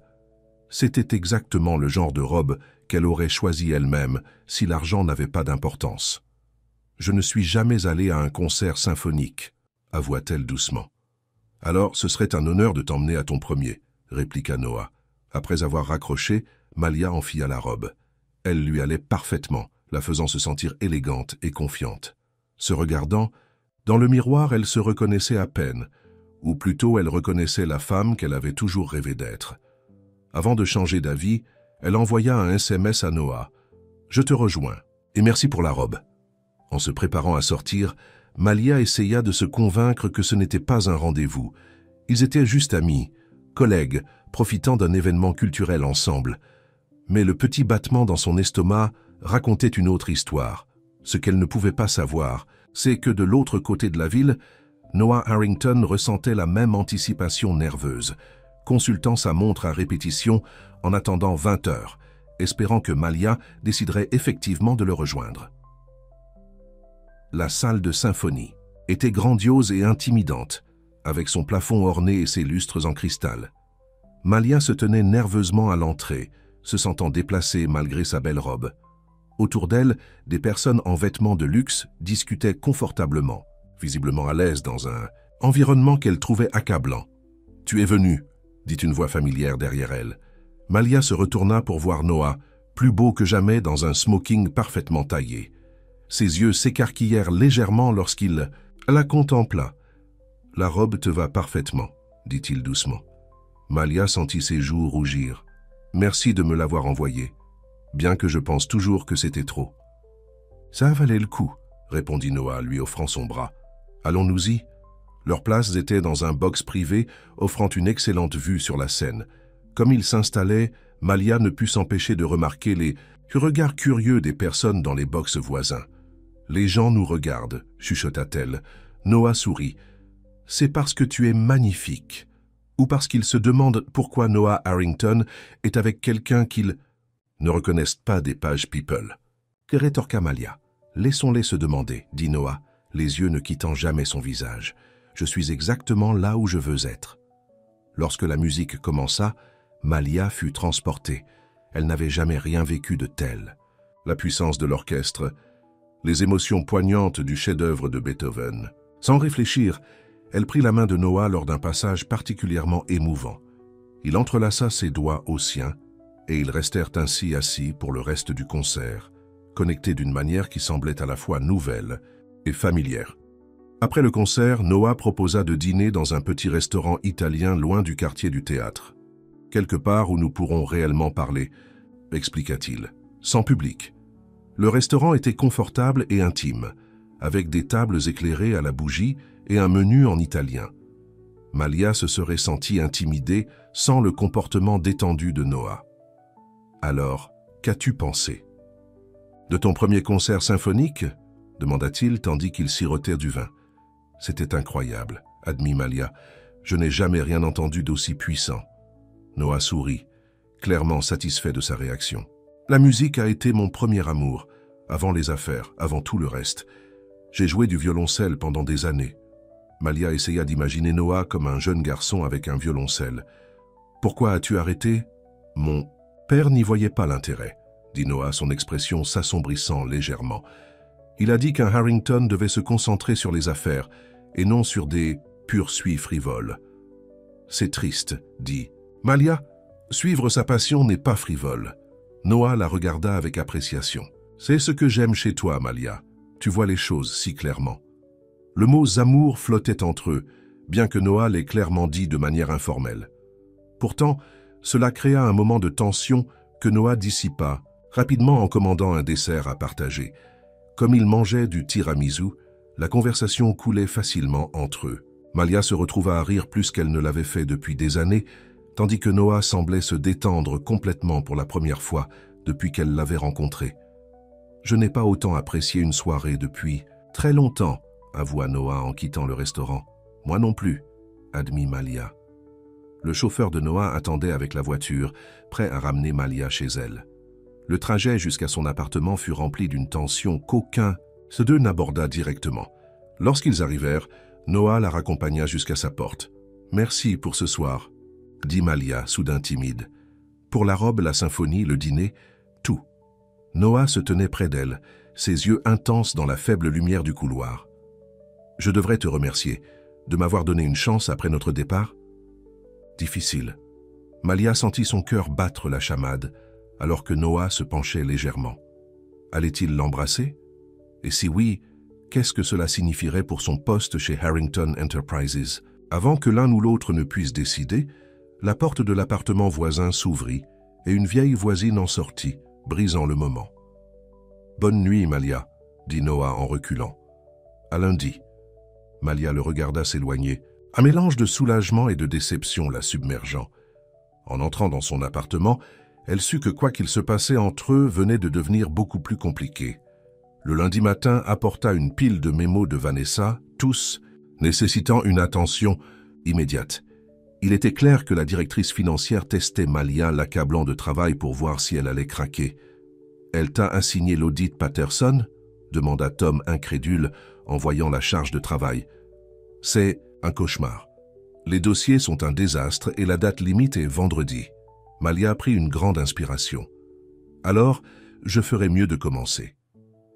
C'était exactement le genre de robe qu'elle aurait choisi elle-même si l'argent n'avait pas d'importance. « Je ne suis jamais allée à un concert symphonique, » avoua-t-elle doucement. « Alors, ce serait un honneur de t'emmener à ton premier, » répliqua Noah. Après avoir raccroché, Malia enfila la robe. Elle lui allait parfaitement, la faisant se sentir élégante et confiante. Se regardant, dans le miroir, elle se reconnaissait à peine, ou plutôt elle reconnaissait la femme qu'elle avait toujours rêvé d'être. Avant de changer d'avis, elle envoya un SMS à Noah. « Je te rejoins, et merci pour la robe. » En se préparant à sortir, Malia essaya de se convaincre que ce n'était pas un rendez-vous. Ils étaient juste amis, collègues, profitant d'un événement culturel ensemble. Mais le petit battement dans son estomac racontait une autre histoire. Ce qu'elle ne pouvait pas savoir, c'est que de l'autre côté de la ville, Noah Harrington ressentait la même anticipation nerveuse, consultant sa montre à répétition en attendant 20 heures, espérant que Malia déciderait effectivement de le rejoindre. La salle de symphonie était grandiose et intimidante, avec son plafond orné et ses lustres en cristal. Malia se tenait nerveusement à l'entrée, se sentant déplacée malgré sa belle robe. Autour d'elle, des personnes en vêtements de luxe discutaient confortablement, visiblement à l'aise dans un environnement qu'elle trouvait accablant. « Tu es venu », dit une voix familière derrière elle. Malia se retourna pour voir Noah, plus beau que jamais dans un smoking parfaitement taillé. Ses yeux s'écarquillèrent légèrement lorsqu'il la contempla. « La robe te va parfaitement », dit-il doucement. Malia sentit ses joues rougir. « Merci de me l'avoir envoyé, bien que je pense toujours que c'était trop. »« Ça valait le coup, » répondit Noah, lui offrant son bras. « Allons-nous-y » Leurs places étaient dans un box privé offrant une excellente vue sur la scène. Comme ils s'installaient, Malia ne put s'empêcher de remarquer les regards curieux des personnes dans les box voisins. « Les gens nous regardent, » chuchota-t-elle. Noah sourit. « C'est parce que tu es magnifique. » Ou parce qu'ils se demandent pourquoi Noah Harrington est avec quelqu'un qu'ils ne reconnaissent pas des pages People. Que rétorqua Malia. « Laissons-les se demander, » dit Noah, les yeux ne quittant jamais son visage. « Je suis exactement là où je veux être. » Lorsque la musique commença, Malia fut transportée. Elle n'avait jamais rien vécu de tel. La puissance de l'orchestre, les émotions poignantes du chef-d'œuvre de Beethoven. Sans réfléchir, elle prit la main de Noah lors d'un passage particulièrement émouvant. Il entrelaça ses doigts aux siens et ils restèrent ainsi assis pour le reste du concert, connectés d'une manière qui semblait à la fois nouvelle et familière. Après le concert, Noah proposa de dîner dans un petit restaurant italien loin du quartier du théâtre. « Quelque part où nous pourrons réellement parler », expliqua-t-il, sans public. Le restaurant était confortable et intime, avec des tables éclairées à la bougie et un menu en italien. Malia se serait sentie intimidée sans le comportement détendu de Noah. « Alors, qu'as-tu pensé ?»« De ton premier concert symphonique ?» demanda-t-il tandis qu'il sirotait du vin. « C'était incroyable, » admit Malia. « Je n'ai jamais rien entendu d'aussi puissant. » Noah sourit, clairement satisfait de sa réaction. « La musique a été mon premier amour, avant les affaires, avant tout le reste. J'ai joué du violoncelle pendant des années. » Malia essaya d'imaginer Noah comme un jeune garçon avec un violoncelle. « Pourquoi as-tu arrêté ?»« Mon père n'y voyait pas l'intérêt, » dit Noah, son expression s'assombrissant légèrement. Il a dit qu'un Harrington devait se concentrer sur les affaires et non sur des poursuites frivoles. « C'est triste, » dit Malia. « Suivre sa passion n'est pas frivole. » Noah la regarda avec appréciation. « C'est ce que j'aime chez toi, Malia. Tu vois les choses si clairement. » Le mot « amour » flottait entre eux, bien que Noah l'ait clairement dit de manière informelle. Pourtant, cela créa un moment de tension que Noah dissipa, rapidement en commandant un dessert à partager. Comme ils mangeaient du tiramisu, la conversation coulait facilement entre eux. Malia se retrouva à rire plus qu'elle ne l'avait fait depuis des années, tandis que Noah semblait se détendre complètement pour la première fois depuis qu'elle l'avait rencontré. « Je n'ai pas autant apprécié une soirée depuis très longtemps, » avoua Noah en quittant le restaurant. « Moi non plus, » admit Malia. Le chauffeur de Noah attendait avec la voiture, prêt à ramener Malia chez elle. Le trajet jusqu'à son appartement fut rempli d'une tension qu'aucun ces deux n'aborda directement. Lorsqu'ils arrivèrent, Noah la raccompagna jusqu'à sa porte. « Merci pour ce soir », dit Malia, soudain timide. Pour la robe, la symphonie, le dîner, tout. Noah se tenait près d'elle, ses yeux intenses dans la faible lumière du couloir. « Je devrais te remercier de m'avoir donné une chance après notre départ. » Difficile. Malia sentit son cœur battre la chamade, alors que Noah se penchait légèrement. Allait-il l'embrasser? Et si oui, qu'est-ce que cela signifierait pour son poste chez Harrington Enterprises? Avant que l'un ou l'autre ne puisse décider, la porte de l'appartement voisin s'ouvrit et une vieille voisine en sortit, brisant le moment. « Bonne nuit, Malia, » dit Noah en reculant. « À lundi. » Malia le regarda s'éloigner, un mélange de soulagement et de déception la submergeant. En entrant dans son appartement, elle sut que quoi qu'il se passait entre eux venait de devenir beaucoup plus compliqué. Le lundi matin apporta une pile de mémos de Vanessa, tous nécessitant une attention immédiate. Il était clair que la directrice financière testait Malia, l'accablant de travail pour voir si elle allait craquer. « Elle t'a assigné l'audit Patterson ?» demanda Tom incrédule en voyant la charge de travail. « C'est un cauchemar. Les dossiers sont un désastre et la date limite est vendredi. » Malia prit une grande inspiration. « Alors, je ferais mieux de commencer. »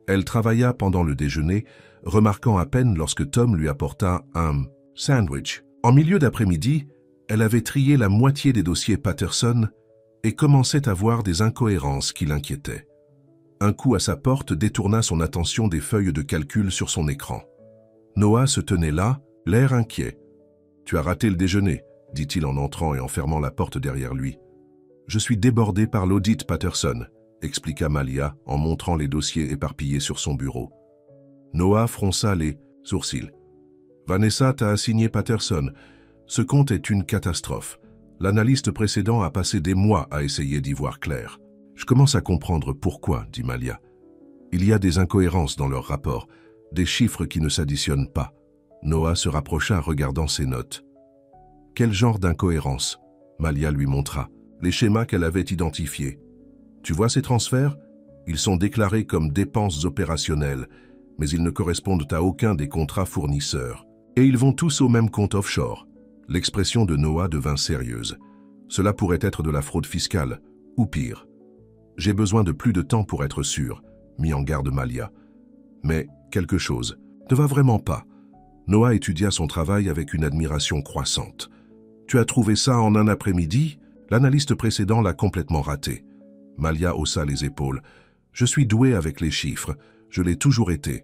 Elle travailla pendant le déjeuner, remarquant à peine lorsque Tom lui apporta un sandwich. En milieu d'après-midi, elle avait trié la moitié des dossiers Patterson et commençait à voir des incohérences qui l'inquiétaient. Un coup à sa porte détourna son attention des feuilles de calcul sur son écran. Noah se tenait là, l'air inquiet. « Tu as raté le déjeuner », dit-il en entrant et en fermant la porte derrière lui. « Je suis débordé par l'audit Patterson », expliqua Malia en montrant les dossiers éparpillés sur son bureau. Noah fronça les sourcils. « Vanessa t'a assigné Patterson. Ce compte est une catastrophe. L'analyste précédent a passé des mois à essayer d'y voir clair. »« Je commence à comprendre pourquoi, » dit Malia. « Il y a des incohérences dans leur rapport, des chiffres qui ne s'additionnent pas. » Noah se rapprocha regardant ses notes. « Quel genre d'incohérence ?» Malia lui montra. Les schémas qu'elle avait identifiés. « Tu vois ces transferts? Ils sont déclarés comme dépenses opérationnelles, mais ils ne correspondent à aucun des contrats fournisseurs. Et ils vont tous au même compte offshore. » L'expression de Noah devint sérieuse. Cela pourrait être de la fraude fiscale, ou pire. « J'ai besoin de plus de temps pour être sûr, » mit en garde Malia. Mais quelque chose ne va vraiment pas. Noah étudia son travail avec une admiration croissante. « Tu as trouvé ça en un après-midi? L'analyste précédent l'a complètement raté. » Malia haussa les épaules. « Je suis doué avec les chiffres. Je l'ai toujours été. »«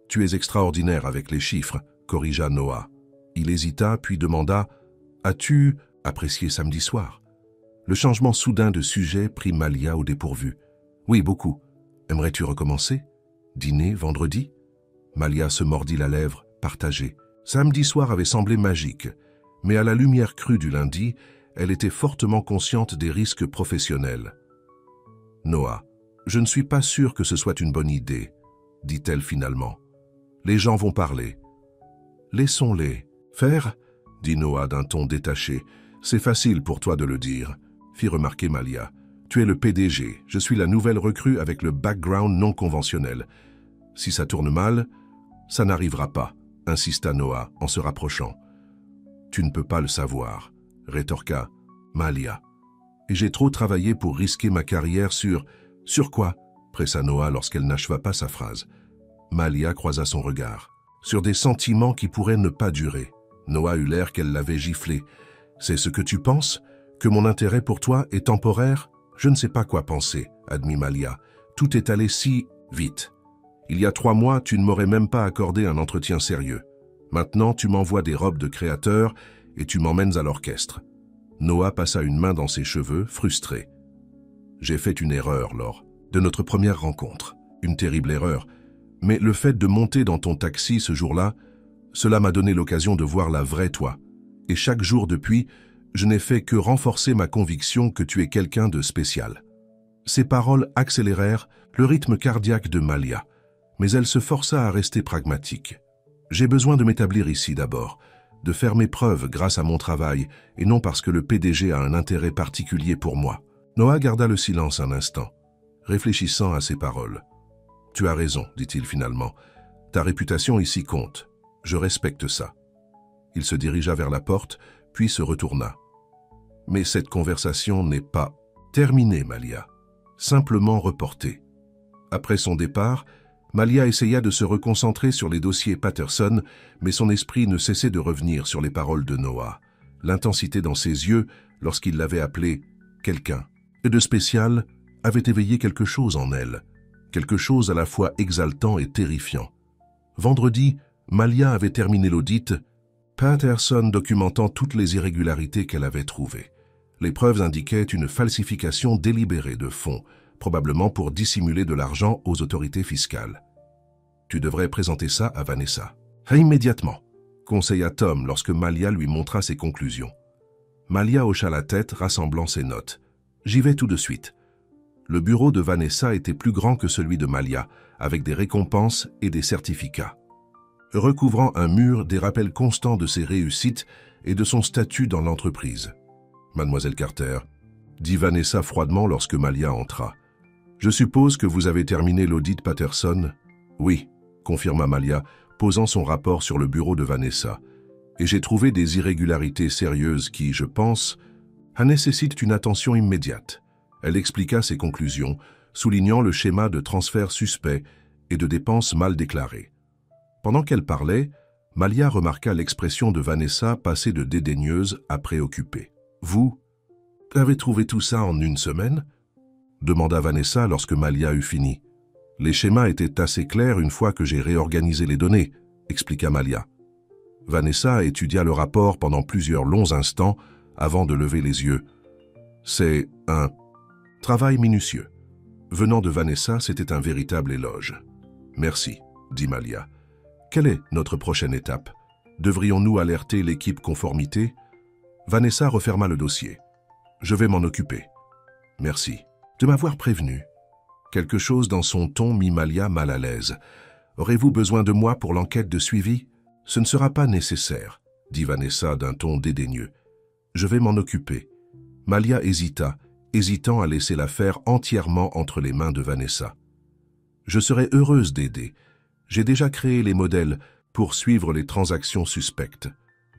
Tu es extraordinaire avec les chiffres, » corrigea Noah. Il hésita, puis demanda « As-tu apprécié samedi soir ?» Le changement soudain de sujet prit Malia au dépourvu. « Oui, beaucoup. Aimerais-tu recommencer? Dîner vendredi ?» Malia se mordit la lèvre, partagée. Samedi soir avait semblé magique, mais à la lumière crue du lundi, elle était fortement consciente des risques professionnels. « Noah, je ne suis pas sûr que ce soit une bonne idée, » dit-elle finalement. « Les gens vont parler. »« Laissons-les. »« Faire ?» dit Noah d'un ton détaché. « C'est facile pour toi de le dire, » fit remarquer Malia. « Tu es le PDG, je suis la nouvelle recrue avec le background non conventionnel. Si ça tourne mal, ça n'arrivera pas, » insista Noah en se rapprochant. « Tu ne peux pas le savoir, » rétorqua Malia. « Et j'ai trop travaillé pour risquer ma carrière sur... »« Sur quoi ?» pressa Noah lorsqu'elle n'acheva pas sa phrase. Malia croisa son regard. « Sur des sentiments qui pourraient ne pas durer. » Noah eut l'air qu'elle l'avait giflé. « C'est ce que tu penses? Que mon intérêt pour toi est temporaire? Je ne sais pas quoi penser, » admit Malia. « Tout est allé si vite. Il y a 3 mois, tu ne m'aurais même pas accordé un entretien sérieux. Maintenant, tu m'envoies des robes de créateur et tu m'emmènes à l'orchestre. » Noah passa une main dans ses cheveux, frustré. « J'ai fait une erreur, Laure, de notre première rencontre. Une terrible erreur. Mais le fait de monter dans ton taxi ce jour-là, cela m'a donné l'occasion de voir la vraie toi. Et chaque jour depuis, je n'ai fait que renforcer ma conviction que tu es quelqu'un de spécial. » Ces paroles accélérèrent le rythme cardiaque de Malia, mais elle se força à rester pragmatique. « J'ai besoin de m'établir ici d'abord, de faire mes preuves grâce à mon travail, et non parce que le PDG a un intérêt particulier pour moi. » Noah garda le silence un instant, réfléchissant à ses paroles. « Tu as raison, dit-il finalement. Ta réputation ici compte. Je respecte ça. » Il se dirigea vers la porte, puis se retourna. « Mais cette conversation n'est pas terminée, Malia. Simplement reportée. » Après son départ, Malia essaya de se reconcentrer sur les dossiers Patterson, mais son esprit ne cessait de revenir sur les paroles de Noah. L'intensité dans ses yeux, lorsqu'il l'avait appelé « quelqu'un » de spécial, avait éveillé quelque chose en elle, quelque chose à la fois exaltant et terrifiant. Vendredi, Malia avait terminé l'audit, Patterson documentant toutes les irrégularités qu'elle avait trouvées. Les preuves indiquaient une falsification délibérée de fonds, probablement pour dissimuler de l'argent aux autorités fiscales. « Tu devrais présenter ça à Vanessa. »« Immédiatement », conseilla Tom lorsque Malia lui montra ses conclusions. Malia hocha la tête, rassemblant ses notes. « J'y vais tout de suite. » Le bureau de Vanessa était plus grand que celui de Malia, avec des récompenses et des certificats. Recouvrant un mur des rappels constants de ses réussites et de son statut dans l'entreprise. « Mademoiselle Carter », dit Vanessa froidement lorsque Malia entra. « Je suppose que vous avez terminé l'audit Patterson ?»« Oui », confirma Malia, posant son rapport sur le bureau de Vanessa. « Et j'ai trouvé des irrégularités sérieuses qui, je pense, nécessitent une attention immédiate. » Elle expliqua ses conclusions, soulignant le schéma de transfert suspect et de dépenses mal déclarées. Pendant qu'elle parlait, Malia remarqua l'expression de Vanessa passer de dédaigneuse à préoccupée. « Vous avez trouvé tout ça en une semaine ?» demanda Vanessa lorsque Malia eut fini. « Les schémas étaient assez clairs une fois que j'ai réorganisé les données », expliqua Malia. Vanessa étudia le rapport pendant plusieurs longs instants avant de lever les yeux. « C'est un travail minutieux. » Venant de Vanessa, c'était un véritable éloge. « Merci », dit Malia. « Quelle est notre prochaine étape? Devrions-nous alerter l'équipe conformité ?» Vanessa referma le dossier. « Je vais m'en occuper. »« Merci de m'avoir prévenu. » Quelque chose dans son ton mit Malia mal à l'aise. « Aurez-vous besoin de moi pour l'enquête de suivi? »« Ce ne sera pas nécessaire, » dit Vanessa d'un ton dédaigneux. « Je vais m'en occuper. » Malia hésita, hésitant à laisser l'affaire entièrement entre les mains de Vanessa. « Je serais heureuse d'aider. J'ai déjà créé les modèles pour suivre les transactions suspectes.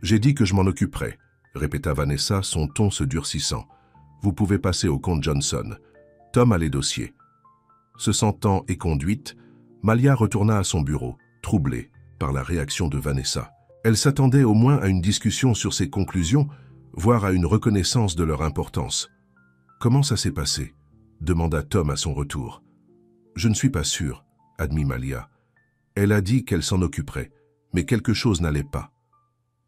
J'ai dit que je m'en occuperais, » répéta Vanessa, son ton se durcissant. « Vous pouvez passer au compte Johnson. Tom a les dossiers. » Se sentant éconduite, Malia retourna à son bureau, troublée par la réaction de Vanessa. Elle s'attendait au moins à une discussion sur ses conclusions, voire à une reconnaissance de leur importance. « Comment ça s'est passé ?» demanda Tom à son retour. « Je ne suis pas sûr, » admit Malia. Elle a dit qu'elle s'en occuperait, mais quelque chose n'allait pas.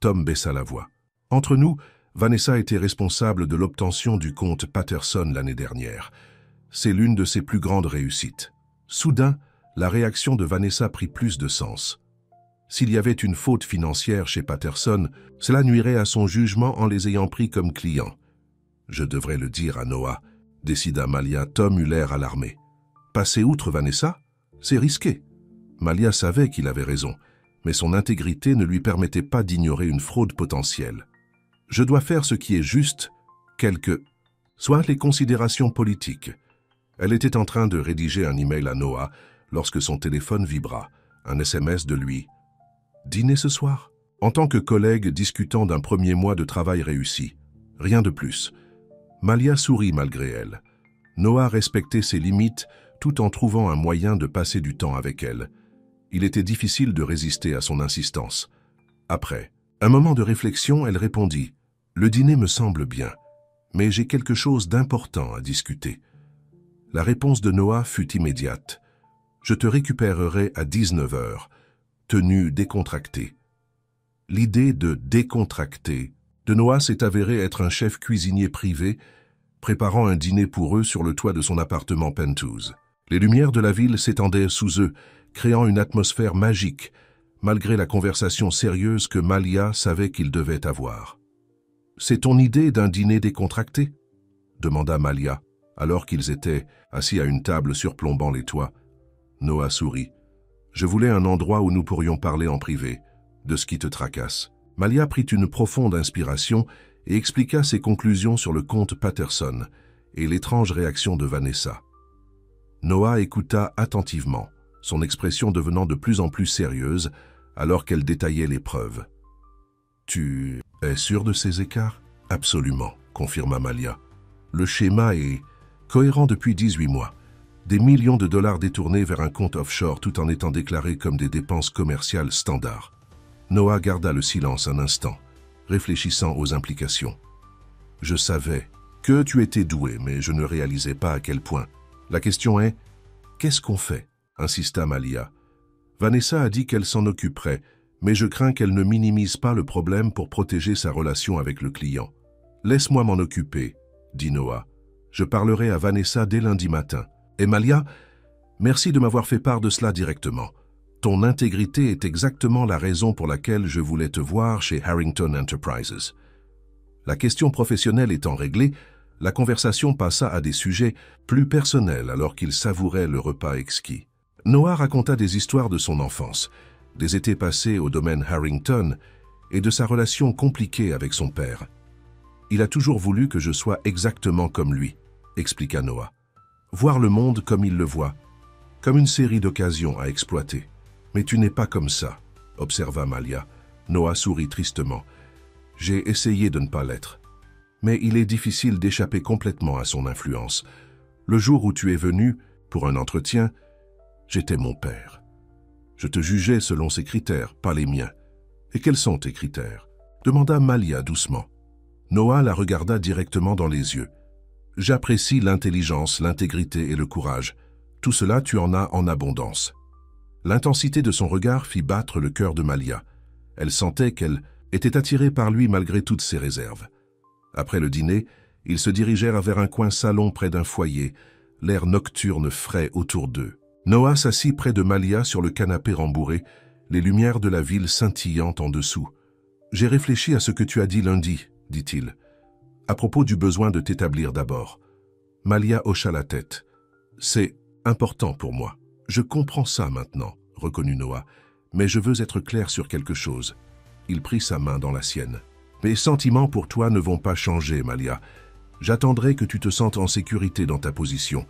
Tom baissa la voix. « Entre nous, Vanessa était responsable de l'obtention du compte Patterson l'année dernière. C'est l'une de ses plus grandes réussites. » Soudain, la réaction de Vanessa prit plus de sens. S'il y avait une faute financière chez Patterson, cela nuirait à son jugement en les ayant pris comme clients. « Je devrais le dire à Noah, » décida Malia. Tom eut l'air alarmé. « Passer outre Vanessa? C'est risqué. » Malia savait qu'il avait raison, mais son intégrité ne lui permettait pas d'ignorer une fraude potentielle. « Je dois faire ce qui est juste, soit les considérations politiques. » Elle était en train de rédiger un email à Noah lorsque son téléphone vibra, un SMS de lui. « Dîner ce soir ?» En tant que collègue discutant d'un premier mois de travail réussi. Rien de plus. Malia sourit malgré elle. Noah respectait ses limites tout en trouvant un moyen de passer du temps avec elle. Il était difficile de résister à son insistance. Après un moment de réflexion, elle répondit « Le dîner me semble bien, mais j'ai quelque chose d'important à discuter. » La réponse de Noah fut immédiate. « Je te récupérerai à 19h, tenue décontractée. » L'idée de décontracter de Noah s'est avérée être un chef cuisinier privé préparant un dîner pour eux sur le toit de son appartement penthouse. Les lumières de la ville s'étendaient sous eux, créant une atmosphère magique, malgré la conversation sérieuse que Malia savait qu'il devait avoir. « C'est ton idée d'un dîner décontracté ?» demanda Malia, alors qu'ils étaient assis à une table surplombant les toits. Noah sourit. « Je voulais un endroit où nous pourrions parler en privé, de ce qui te tracasse. » Malia prit une profonde inspiration et expliqua ses conclusions sur le compte Patterson et l'étrange réaction de Vanessa. Noah écouta attentivement, son expression devenant de plus en plus sérieuse alors qu'elle détaillait les preuves. « Tu es sûr de ces écarts ?»« Absolument, » confirma Malia. « Le schéma est cohérent depuis 18 mois. Des millions de dollars détournés vers un compte offshore tout en étant déclarés comme des dépenses commerciales standards. » Noah garda le silence un instant, réfléchissant aux implications. « Je savais que tu étais doué, mais je ne réalisais pas à quel point. La question est, qu'est-ce qu'on fait ?» insista Malia. Vanessa a dit qu'elle s'en occuperait, mais je crains qu'elle ne minimise pas le problème pour protéger sa relation avec le client. « Laisse-moi m'en occuper, » dit Noah. « Je parlerai à Vanessa dès lundi matin. Et Malia, merci de m'avoir fait part de cela directement. Ton intégrité est exactement la raison pour laquelle je voulais te voir chez Harrington Enterprises. » La question professionnelle étant réglée, La conversation passa à des sujets plus personnels alors qu'ils savouraient le repas exquis. Noah raconta des histoires de son enfance, des étés passés au domaine Harrington et de sa relation compliquée avec son père. « Il a toujours voulu que je sois exactement comme lui », expliqua Noah. « Voir le monde comme il le voit, comme une série d'occasions à exploiter. »« Mais tu n'es pas comme ça », observa Malia. Noah sourit tristement. « J'ai essayé de ne pas l'être. Mais il est difficile d'échapper complètement à son influence. Le jour où tu es venu, pour un entretien, j'étais mon père. Je te jugeais selon ses critères, pas les miens. Et quels sont tes critères ? Demanda Malia doucement. Noah la regarda directement dans les yeux. J'apprécie l'intelligence, l'intégrité et le courage. Tout cela, tu en as en abondance. L'intensité de son regard fit battre le cœur de Malia. Elle sentait qu'elle était attirée par lui malgré toutes ses réserves. Après le dîner, ils se dirigèrent vers un coin salon près d'un foyer, l'air nocturne frais autour d'eux. Noah s'assit près de Malia sur le canapé rembourré, les lumières de la ville scintillant en dessous. « J'ai réfléchi à ce que tu as dit lundi, » dit-il, « à propos du besoin de t'établir d'abord. » Malia hocha la tête. « C'est important pour moi. Je comprends ça maintenant, » reconnut Noah, « mais je veux être clair sur quelque chose. » Il prit sa main dans la sienne. « Mes sentiments pour toi ne vont pas changer, Malia. J'attendrai que tu te sentes en sécurité dans ta position,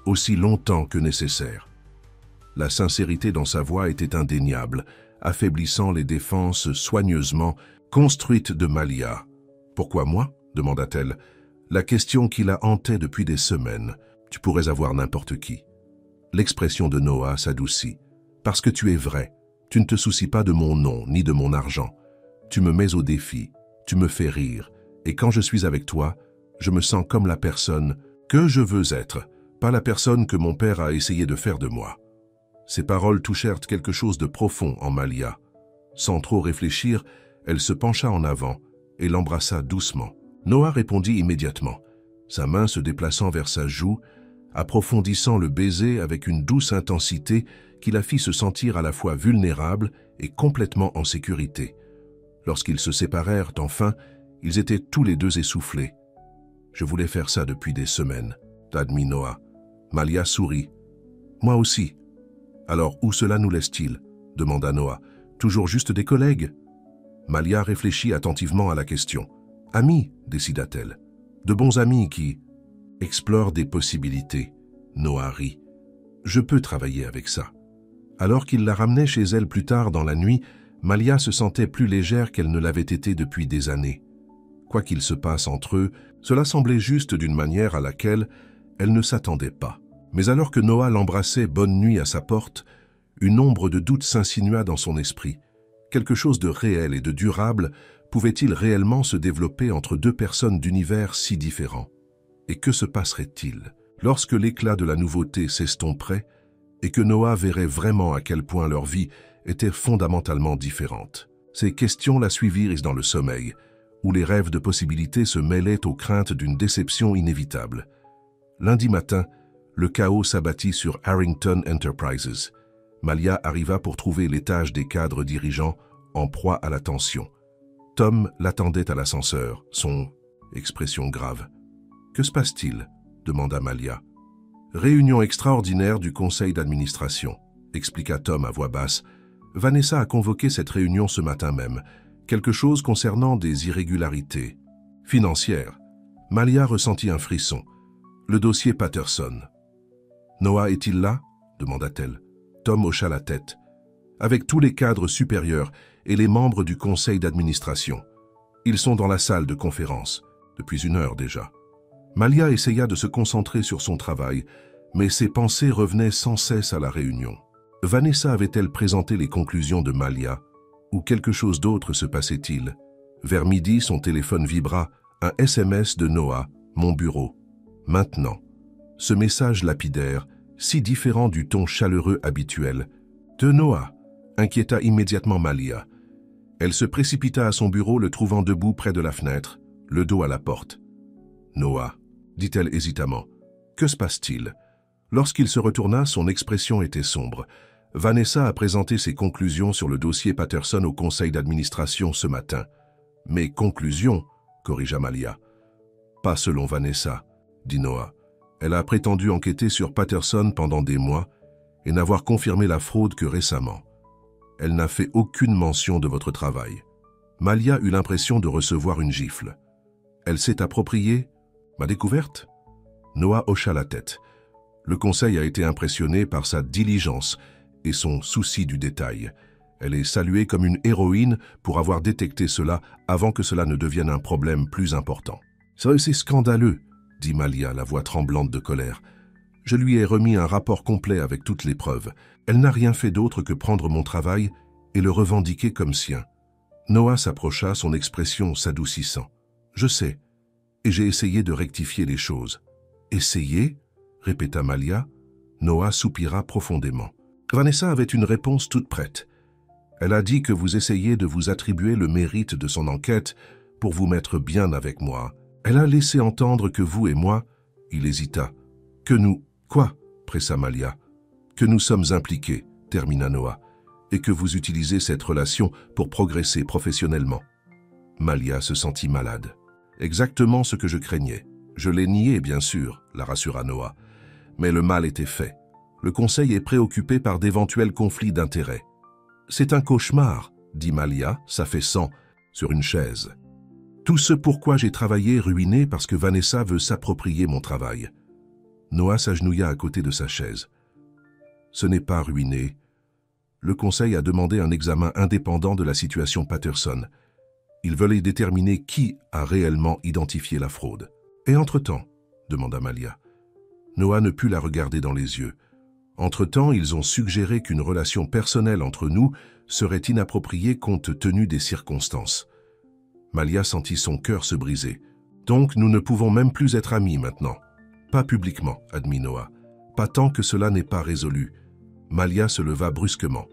aussi longtemps que nécessaire. » La sincérité dans sa voix était indéniable, affaiblissant les défenses soigneusement construites de Malia. « Pourquoi moi ?» demanda-t-elle. La question qui la hantait depuis des semaines. « Tu pourrais avoir n'importe qui. » L'expression de Noah s'adoucit. « Parce que tu es vrai. Tu ne te soucies pas de mon nom ni de mon argent. Tu me mets au défi. Tu me fais rire. Et quand je suis avec toi, je me sens comme la personne que je veux être, pas la personne que mon père a essayé de faire de moi. » Ces paroles touchèrent quelque chose de profond en Malia. Sans trop réfléchir, elle se pencha en avant et l'embrassa doucement. Noah répondit immédiatement, sa main se déplaçant vers sa joue, approfondissant le baiser avec une douce intensité qui la fit se sentir à la fois vulnérable et complètement en sécurité. Lorsqu'ils se séparèrent enfin, ils étaient tous les deux essoufflés. « Je voulais faire ça depuis des semaines », admit Noah. Malia sourit. « Moi aussi. » « Alors, où cela nous laisse-t-il » demanda Noah. « Toujours juste des collègues ?» Malia réfléchit attentivement à la question. « Amis, décida-t-elle. De bons amis qui explorent des possibilités. » Noah rit. « Je peux travailler avec ça. » Alors qu'il la ramenait chez elle plus tard dans la nuit, Malia se sentait plus légère qu'elle ne l'avait été depuis des années. Quoi qu'il se passe entre eux, cela semblait juste d'une manière à laquelle elle ne s'attendait pas. Mais alors que Noah l'embrassait bonne nuit à sa porte, une ombre de doute s'insinua dans son esprit. Quelque chose de réel et de durable pouvait-il réellement se développer entre deux personnes d'univers si différents? Et que se passerait-il lorsque l'éclat de la nouveauté s'estomperait et que Noah verrait vraiment à quel point leur vie était fondamentalement différente? Ces questions la suivirent dans le sommeil, où les rêves de possibilités se mêlaient aux craintes d'une déception inévitable. Lundi matin, le chaos s'abattit sur Harrington Enterprises. Malia arriva pour trouver l'étage des cadres dirigeants en proie à la tension. Tom l'attendait à l'ascenseur, son expression grave. « Que se passe-t-il » demanda Malia. « Réunion extraordinaire du conseil d'administration » expliqua Tom à voix basse. « Vanessa a convoqué cette réunion ce matin même. Quelque chose concernant des irrégularités financières. » Malia ressentit un frisson. « Le dossier Patterson. » « Noah est-il là » demanda-t-elle. Tom hocha la tête. « Avec tous les cadres supérieurs et les membres du conseil d'administration. Ils sont dans la salle de conférence, depuis 1 heure déjà. » Malia essaya de se concentrer sur son travail, mais ses pensées revenaient sans cesse à la réunion. Vanessa avait-elle présenté les conclusions de Malia, ou quelque chose d'autre se passait-il? Vers midi, son téléphone vibra, un SMS de Noah, mon bureau. Maintenant. Ce message lapidaire, si différent du ton chaleureux habituel, de Noah, inquiéta immédiatement Malia. Elle se précipita à son bureau, le trouvant debout près de la fenêtre, le dos à la porte. « Noah, » dit-elle hésitamment, « que se passe-t-il » Lorsqu'il se retourna, son expression était sombre. Vanessa a présenté ses conclusions sur le dossier Patterson au conseil d'administration ce matin. « Mes conclusions » corrigea Malia. Pas selon Vanessa, dit Noah. Elle a prétendu enquêter sur Patterson pendant des mois et n'avoir confirmé la fraude que récemment. Elle n'a fait aucune mention de votre travail. Malia eut l'impression de recevoir une gifle. Elle s'est appropriée ma découverte? Noah hocha la tête. Le conseil a été impressionné par sa diligence et son souci du détail. Elle est saluée comme une héroïne pour avoir détecté cela avant que cela ne devienne un problème plus important. C'est scandaleux, dit Malia, la voix tremblante de colère. Je lui ai remis un rapport complet avec toutes les preuves. Elle n'a rien fait d'autre que prendre mon travail et le revendiquer comme sien. Noah s'approcha, son expression s'adoucissant. Je sais, et j'ai essayé de rectifier les choses. Essayé? Répéta Malia. Noah soupira profondément. Vanessa avait une réponse toute prête. Elle a dit que vous essayez de vous attribuer le mérite de son enquête pour vous mettre bien avec moi. Elle a laissé entendre que vous et moi, il hésita. Que nous, quoi? Pressa Malia. Que nous sommes impliqués, termina Noah, et que vous utilisez cette relation pour progresser professionnellement. Malia se sentit malade. Exactement ce que je craignais. Je l'ai nié, bien sûr, la rassura Noah. Mais le mal était fait. Le conseil est préoccupé par d'éventuels conflits d'intérêts. C'est un cauchemar, dit Malia, s'affaissant sur une chaise. Tout ce pourquoi j'ai travaillé ruiné parce que Vanessa veut s'approprier mon travail. Noah s'agenouilla à côté de sa chaise. Ce n'est pas ruiné. Le conseil a demandé un examen indépendant de la situation Patterson. Ils veulent déterminer qui a réellement identifié la fraude. Et entre-temps, demanda Malia. Noah ne put la regarder dans les yeux. Entre-temps, ils ont suggéré qu'une relation personnelle entre nous serait inappropriée compte tenu des circonstances. Malia sentit son cœur se briser. Donc nous ne pouvons même plus être amis maintenant. Pas publiquement, admit Noah. Pas tant que cela n'est pas résolu. Malia se leva brusquement.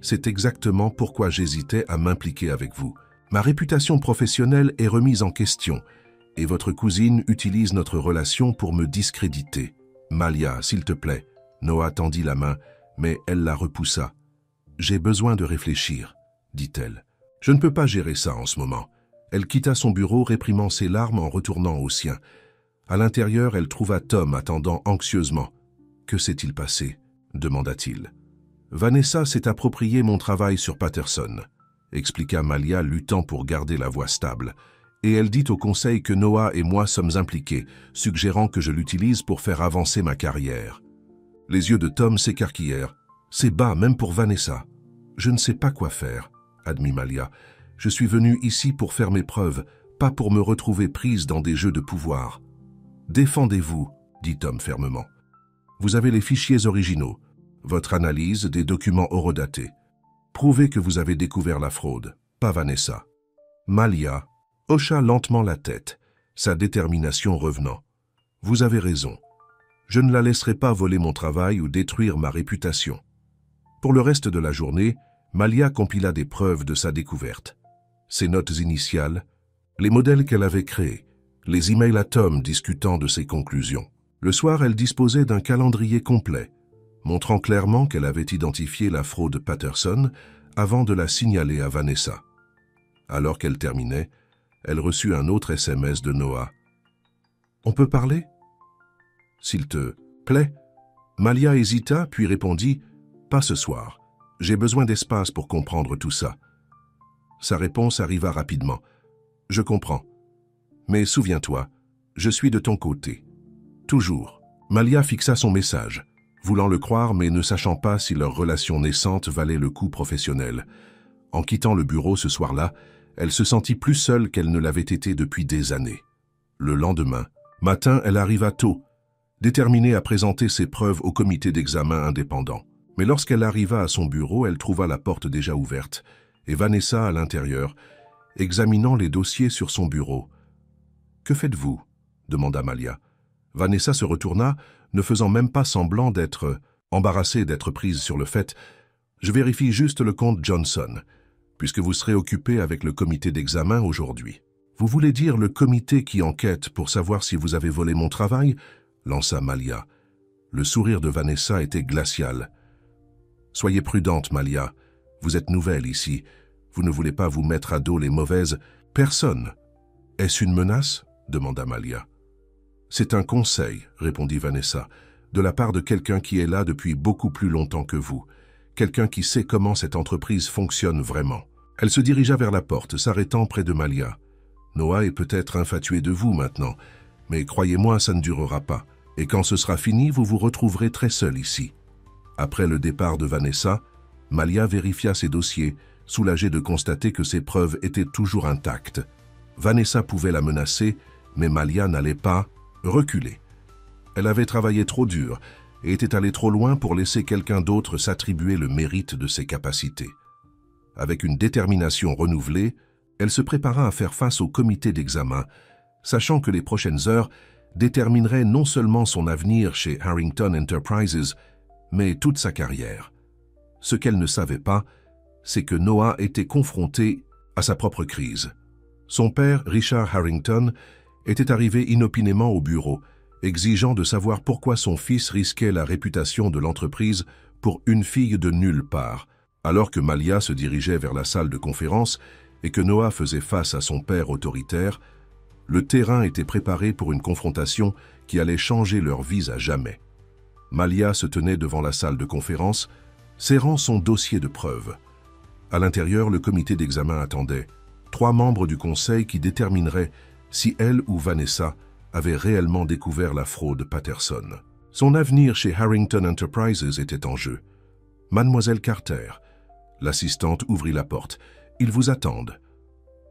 C'est exactement pourquoi j'hésitais à m'impliquer avec vous. Ma réputation professionnelle est remise en question et votre cousine utilise notre relation pour me discréditer. Malia, s'il te plaît. Noah tendit la main, mais elle la repoussa. J'ai besoin de réfléchir, dit-elle. Je ne peux pas gérer ça en ce moment. Elle quitta son bureau, réprimant ses larmes en retournant au sien. À l'intérieur, elle trouva Tom attendant anxieusement. Que s'est-il passé? Demanda-t-il. Vanessa s'est approprié mon travail sur Patterson, expliqua Malia, luttant pour garder la voix stable. Et elle dit au conseil que Noah et moi sommes impliqués, suggérant que je l'utilise pour faire avancer ma carrière. Les yeux de Tom s'écarquillèrent. C'est bas, même pour Vanessa. Je ne sais pas quoi faire, admit Malia. Je suis venue ici pour faire mes preuves, pas pour me retrouver prise dans des jeux de pouvoir. Défendez-vous, dit Tom fermement. Vous avez les fichiers originaux, votre analyse des documents horodatés. Prouvez que vous avez découvert la fraude, pas Vanessa. Malia hocha lentement la tête, sa détermination revenant. Vous avez raison. Je ne la laisserai pas voler mon travail ou détruire ma réputation. Pour le reste de la journée, Malia compila des preuves de sa découverte. Ses notes initiales, les modèles qu'elle avait créés, les emails à Tom discutant de ses conclusions. Le soir, elle disposait d'un calendrier complet, montrant clairement qu'elle avait identifié la fraude Patterson avant de la signaler à Vanessa. Alors qu'elle terminait, elle reçut un autre SMS de Noah. « On peut parler ?»« S'il te plaît ?» Malia hésita, puis répondit « Pas ce soir. J'ai besoin d'espace pour comprendre tout ça. » Sa réponse arriva rapidement. « Je comprends. Mais souviens-toi, je suis de ton côté. Toujours. » Malia fixa son message, voulant le croire mais ne sachant pas si leur relation naissante valait le coup professionnel. En quittant le bureau ce soir-là, elle se sentit plus seule qu'elle ne l'avait été depuis des années. Le lendemain matin, elle arriva tôt, déterminée à présenter ses preuves au comité d'examen indépendant. Mais lorsqu'elle arriva à son bureau, elle trouva la porte déjà ouverte et Vanessa à l'intérieur, examinant les dossiers sur son bureau. « Que faites-vous » demanda Malia. Vanessa se retourna, ne faisant même pas semblant d'être embarrassée d'être prise sur le fait « Je vérifie juste le compte Johnson, puisque vous serez occupé avec le comité d'examen aujourd'hui. »« Vous voulez dire le comité qui enquête pour savoir si vous avez volé mon travail ?» lança Malia. Le sourire de Vanessa était glacial. « Soyez prudente, Malia. Vous êtes nouvelle ici. Vous ne voulez pas vous mettre à dos les mauvaises personnes. »« Est-ce une menace ?» demanda Malia. C'est un conseil, répondit Vanessa, de la part de quelqu'un qui est là depuis beaucoup plus longtemps que vous, quelqu'un qui sait comment cette entreprise fonctionne vraiment. Elle se dirigea vers la porte, s'arrêtant près de Malia. Noah est peut-être infatué de vous maintenant, mais croyez-moi, ça ne durera pas, et quand ce sera fini, vous vous retrouverez très seul ici. Après le départ de Vanessa, Malia vérifia ses dossiers, soulagée de constater que ses preuves étaient toujours intactes. Vanessa pouvait la menacer, mais Malia n'allait pas reculer. Elle avait travaillé trop dur et était allée trop loin pour laisser quelqu'un d'autre s'attribuer le mérite de ses capacités. Avec une détermination renouvelée, elle se prépara à faire face au comité d'examen, sachant que les prochaines heures détermineraient non seulement son avenir chez Harrington Enterprises, mais toute sa carrière. Ce qu'elle ne savait pas, c'est que Noah était confronté à sa propre crise. Son père, Richard Harrington, était arrivé inopinément au bureau, exigeant de savoir pourquoi son fils risquait la réputation de l'entreprise pour une fille de nulle part, alors que Malia se dirigeait vers la salle de conférence et que Noah faisait face à son père autoritaire. Le terrain était préparé pour une confrontation qui allait changer leurs vies à jamais. Malia se tenait devant la salle de conférence, serrant son dossier de preuves. À l'intérieur, le comité d'examen attendait. 3 membres du conseil qui détermineraient si elle ou Vanessa avait réellement découvert la fraude Patterson. Son avenir chez Harrington Enterprises était en jeu. Mademoiselle Carter, l'assistante ouvrit la porte. « Ils vous attendent. »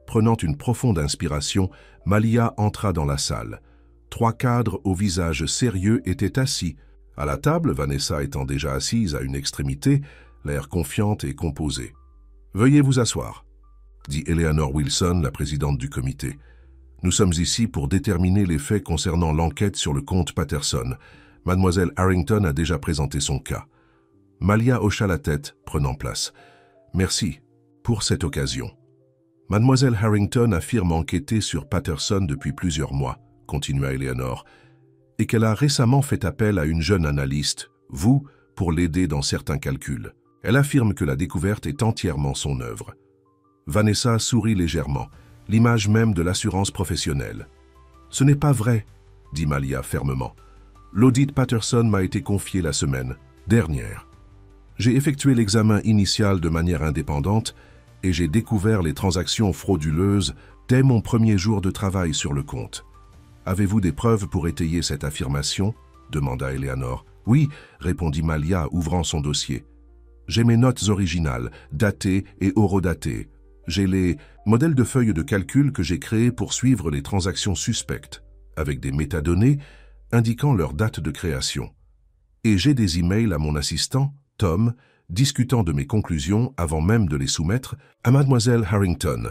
Prenant une profonde inspiration, Malia entra dans la salle. 3 cadres au visage sérieux étaient assis. À la table, Vanessa étant déjà assise à une extrémité, l'air confiante et composée. « Veuillez vous asseoir, » dit Eleanor Wilson, la présidente du comité. « Nous sommes ici pour déterminer les faits concernant l'enquête sur le comte Patterson. Mademoiselle Harrington a déjà présenté son cas. » Malia hocha la tête, prenant place. « Merci pour cette occasion. » Mademoiselle Harrington affirme enquêter sur Patterson depuis plusieurs mois, continua Eleanor, et qu'elle a récemment fait appel à une jeune analyste, vous, pour l'aider dans certains calculs. Elle affirme que la découverte est entièrement son œuvre. Vanessa sourit légèrement, l'image même de l'assurance professionnelle. « Ce n'est pas vrai, » dit Malia fermement. « L'audit Patterson m'a été confié la semaine dernière. J'ai effectué l'examen initial de manière indépendante et j'ai découvert les transactions frauduleuses dès mon premier jour de travail sur le compte. Avez-vous des preuves pour étayer cette affirmation ?» demanda Eleanor. « Oui, » répondit Malia, ouvrant son dossier. « J'ai mes notes originales, datées et horodatées. J'ai les modèles de feuilles de calcul que j'ai créés pour suivre les transactions suspectes, avec des métadonnées indiquant leur date de création. Et j'ai des emails à mon assistant, Tom, discutant de mes conclusions avant même de les soumettre à Mademoiselle Harrington. »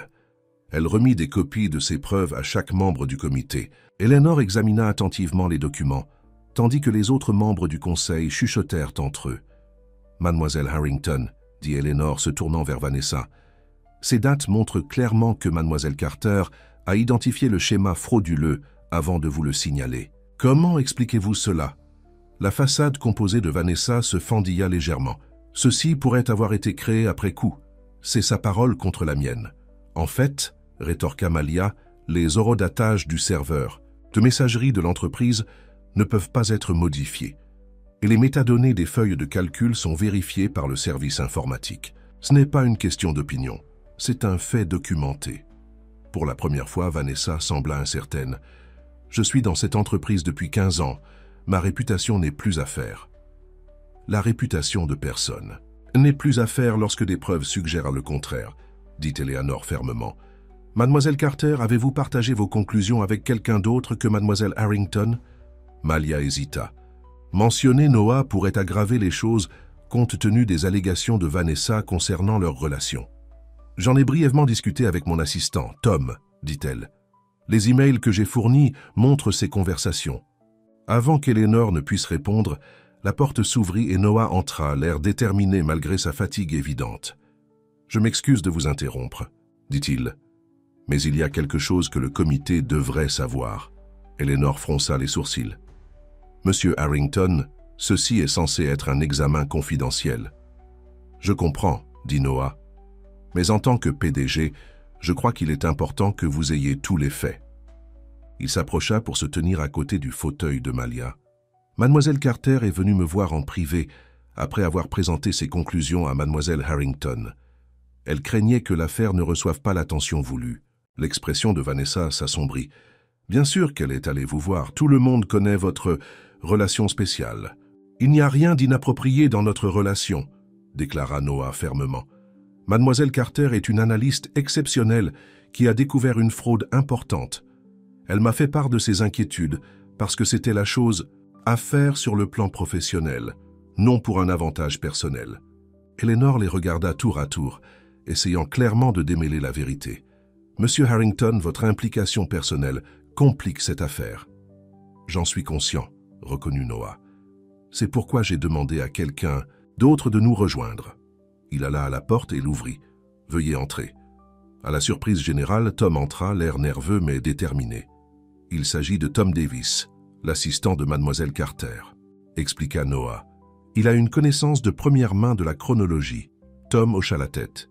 Elle remit des copies de ces preuves à chaque membre du comité. Eleanor examina attentivement les documents, tandis que les autres membres du conseil chuchotèrent entre eux. « Mademoiselle Harrington, » dit Eleanor se tournant vers Vanessa, « ces dates montrent clairement que Mademoiselle Carter a identifié le schéma frauduleux avant de vous le signaler. Comment expliquez-vous cela ?» La façade composée de Vanessa se fendilla légèrement. « Ceci pourrait avoir été créé après coup. C'est sa parole contre la mienne. En fait, rétorqua Malia, les horodatages du serveur de messagerie de l'entreprise ne peuvent pas être modifiés. Et les métadonnées des feuilles de calcul sont vérifiées par le service informatique. Ce n'est pas une question d'opinion, c'est un fait documenté. » Pour la première fois, Vanessa sembla incertaine. « Je suis dans cette entreprise depuis 15 ans. Ma réputation n'est plus à faire. » La réputation de personne n'est plus à faire lorsque des preuves suggèrent le contraire, dit Eleanor fermement. « Mademoiselle Carter, avez-vous partagé vos conclusions avec quelqu'un d'autre que Mademoiselle Harrington ?» Malia hésita. Mentionner Noah pourrait aggraver les choses compte tenu des allégations de Vanessa concernant leur relation. « J'en ai brièvement discuté avec mon assistant, Tom, » dit-elle. « Les emails que j'ai fournis montrent ces conversations. » Avant qu'Eleanor ne puisse répondre, la porte s'ouvrit et Noah entra, l'air déterminé malgré sa fatigue évidente. « Je m'excuse de vous interrompre, » dit-il. « Mais il y a quelque chose que le comité devrait savoir. » Eleanor fronça les sourcils. « Monsieur Harrington, ceci est censé être un examen confidentiel. »« Je comprends, » dit Noah. « Mais en tant que PDG, je crois qu'il est important que vous ayez tous les faits. » Il s'approcha pour se tenir à côté du fauteuil de Malia. Mademoiselle Carter est venue me voir en privé après avoir présenté ses conclusions à Mademoiselle Harrington. Elle craignait que l'affaire ne reçoive pas l'attention voulue. L'expression de Vanessa s'assombrit. Bien sûr qu'elle est allée vous voir. Tout le monde connaît votre relation spéciale. Il n'y a rien d'inapproprié dans notre relation, déclara Noah fermement. Mademoiselle Carter est une analyste exceptionnelle qui a découvert une fraude importante. Elle m'a fait part de ses inquiétudes parce que c'était la chose à faire sur le plan professionnel, non pour un avantage personnel. Eleanor les regarda tour à tour, essayant clairement de démêler la vérité. Monsieur Harrington, votre implication personnelle complique cette affaire. J'en suis conscient, reconnut Noah. C'est pourquoi j'ai demandé à quelqu'un d'autre de nous rejoindre. Il alla à la porte et l'ouvrit. Veuillez entrer. À la surprise générale, Tom entra, l'air nerveux mais déterminé. Il s'agit de Tom Davis, l'assistant de Mademoiselle Carter, expliqua Noah. Il a une connaissance de première main de la chronologie. Tom hocha la tête.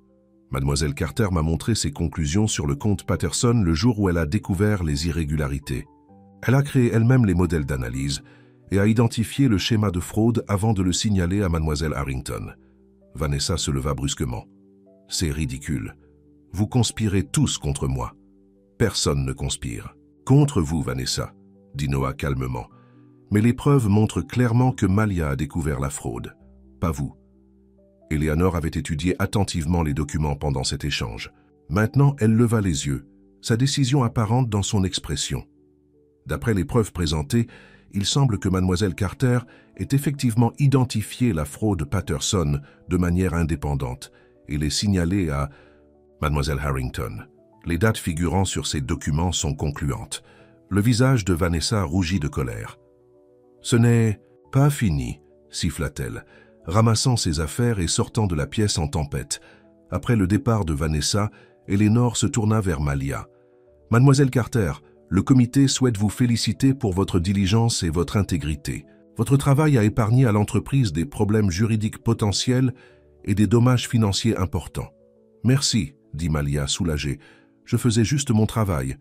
Mademoiselle Carter m'a montré ses conclusions sur le compte Patterson le jour où elle a découvert les irrégularités. Elle a créé elle-même les modèles d'analyse et a identifié le schéma de fraude avant de le signaler à Mademoiselle Harrington. Vanessa se leva brusquement. « C'est ridicule. Vous conspirez tous contre moi. Personne ne conspire. Contre vous, Vanessa, dit Noah calmement. Mais les preuves montrent clairement que Malia a découvert la fraude, pas vous. Eleanor avait étudié attentivement les documents pendant cet échange. Maintenant, elle leva les yeux, sa décision apparente dans son expression. D'après les preuves présentées, il semble que Mademoiselle Carter ait effectivement identifié la fraude Patterson de manière indépendante et l'ait signalée à Mademoiselle Harrington. Les dates figurant sur ces documents sont concluantes. Le visage de Vanessa rougit de colère. « Ce n'est pas fini », siffla-t-elle, ramassant ses affaires et sortant de la pièce en tempête. Après le départ de Vanessa, Eleanor se tourna vers Malia. « Mademoiselle Carter, le comité souhaite vous féliciter pour votre diligence et votre intégrité. Votre travail a épargné à l'entreprise des problèmes juridiques potentiels et des dommages financiers importants. »« Merci », dit Malia, soulagée. « Je faisais juste mon travail. »«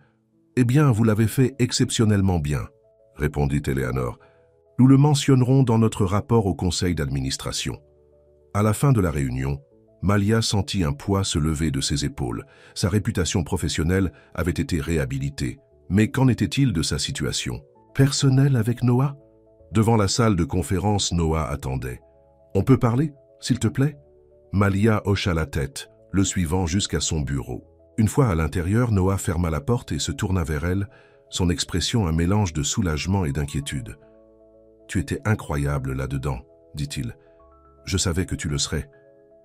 Eh bien, vous l'avez fait exceptionnellement bien, » répondit Eleanor. « Nous le mentionnerons dans notre rapport au conseil d'administration. » À la fin de la réunion, Malia sentit un poids se lever de ses épaules. Sa réputation professionnelle avait été réhabilitée. Mais qu'en était-il de sa situation personnelle avec Noah? Devant la salle de conférence, Noah attendait. « On peut parler, s'il te plaît ?» Malia hocha la tête, le suivant jusqu'à son bureau. Une fois à l'intérieur, Noah ferma la porte et se tourna vers elle, son expression un mélange de soulagement et d'inquiétude. « Tu étais incroyable là-dedans, » dit-il. « Je savais que tu le serais.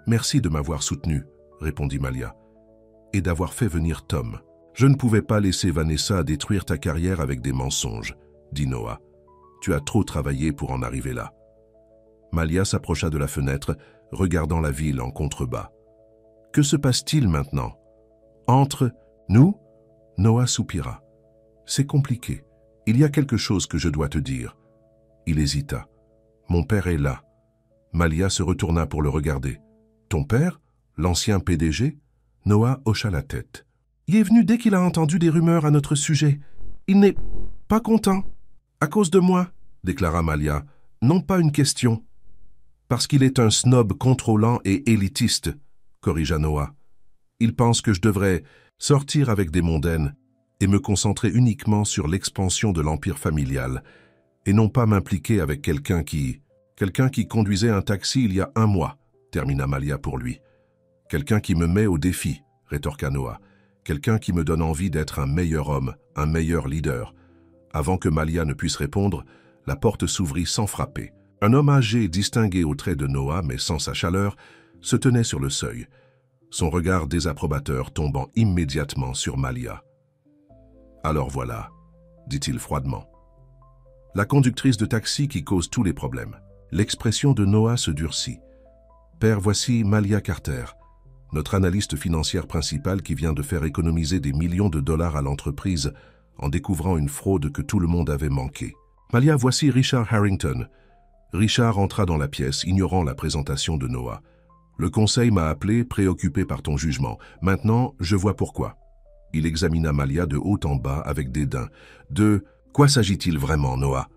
Merci de m'avoir soutenu, » répondit Malia, « et d'avoir fait venir Tom. » « Je ne pouvais pas laisser Vanessa détruire ta carrière avec des mensonges, » dit Noah. « Tu as trop travaillé pour en arriver là. » Malia s'approcha de la fenêtre, regardant la ville en contrebas. « Que se passe-t-il maintenant? Entre nous ?» Noah soupira. « C'est compliqué. Il y a quelque chose que je dois te dire. » Il hésita. « Mon père est là. » Malia se retourna pour le regarder. « Ton père? L'ancien PDG ?» Noah hocha la tête. « Il est venu dès qu'il a entendu des rumeurs à notre sujet. Il n'est pas content. À cause de moi, » déclara Malia. « Non pas une question. »« Parce qu'il est un snob contrôlant et élitiste, » corrigea Noah. « Il pense que je devrais sortir avec des mondaines et me concentrer uniquement sur l'expansion de l'empire familial et non pas m'impliquer avec quelqu'un qui conduisait un taxi il y a 1 mois, » termina Malia pour lui. « Quelqu'un qui me met au défi, » rétorqua Noah. Quelqu'un qui me donne envie d'être un meilleur homme, un meilleur leader. Avant que Malia ne puisse répondre, la porte s'ouvrit sans frapper. Un homme âgé, distingué aux traits de Noah, mais sans sa chaleur, se tenait sur le seuil, son regard désapprobateur tombant immédiatement sur Malia. « Alors voilà, » dit-il froidement. « La conductrice de taxi qui cause tous les problèmes. » L'expression de Noah se durcit. « Père, voici Malia Carter, notre analyste financière principale qui vient de faire économiser des millions de dollars à l'entreprise en découvrant une fraude que tout le monde avait manquée. Malia, voici Richard Harrington. » Richard entra dans la pièce, ignorant la présentation de Noah. « Le conseil m'a appelé, préoccupé par ton jugement. Maintenant, je vois pourquoi. » Il examina Malia de haut en bas avec dédain. « De quoi s'agit-il vraiment, Noah?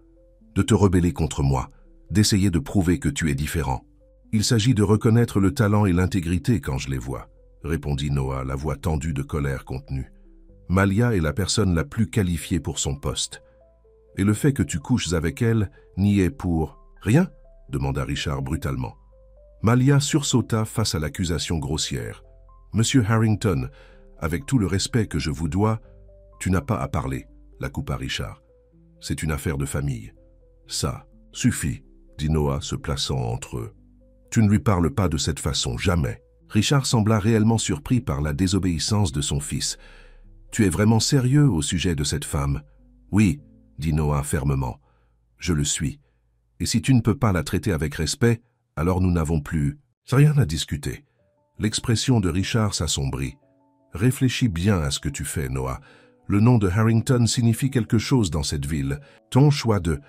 De te rebeller contre moi, d'essayer de prouver que tu es différent. Il s'agit de reconnaître le talent et l'intégrité quand je les vois, répondit Noah, la voix tendue de colère contenue. Malia est la personne la plus qualifiée pour son poste. Et le fait que tu couches avec elle n'y est pour rien? Demanda Richard brutalement. Malia sursauta face à l'accusation grossière. Monsieur Harrington, avec tout le respect que je vous dois, tu n'as pas à parler, la coupa Richard. C'est une affaire de famille. Ça suffit, dit Noah, se plaçant entre eux. Tu ne lui parles pas de cette façon, jamais. Richard sembla réellement surpris par la désobéissance de son fils. Tu es vraiment sérieux au sujet de cette femme? Oui, dit Noah fermement. Je le suis. Et si tu ne peux pas la traiter avec respect, alors nous n'avons plus rien à discuter. L'expression de Richard s'assombrit. Réfléchis bien à ce que tu fais, Noah. Le nom de Harrington signifie quelque chose dans cette ville. Ton choix de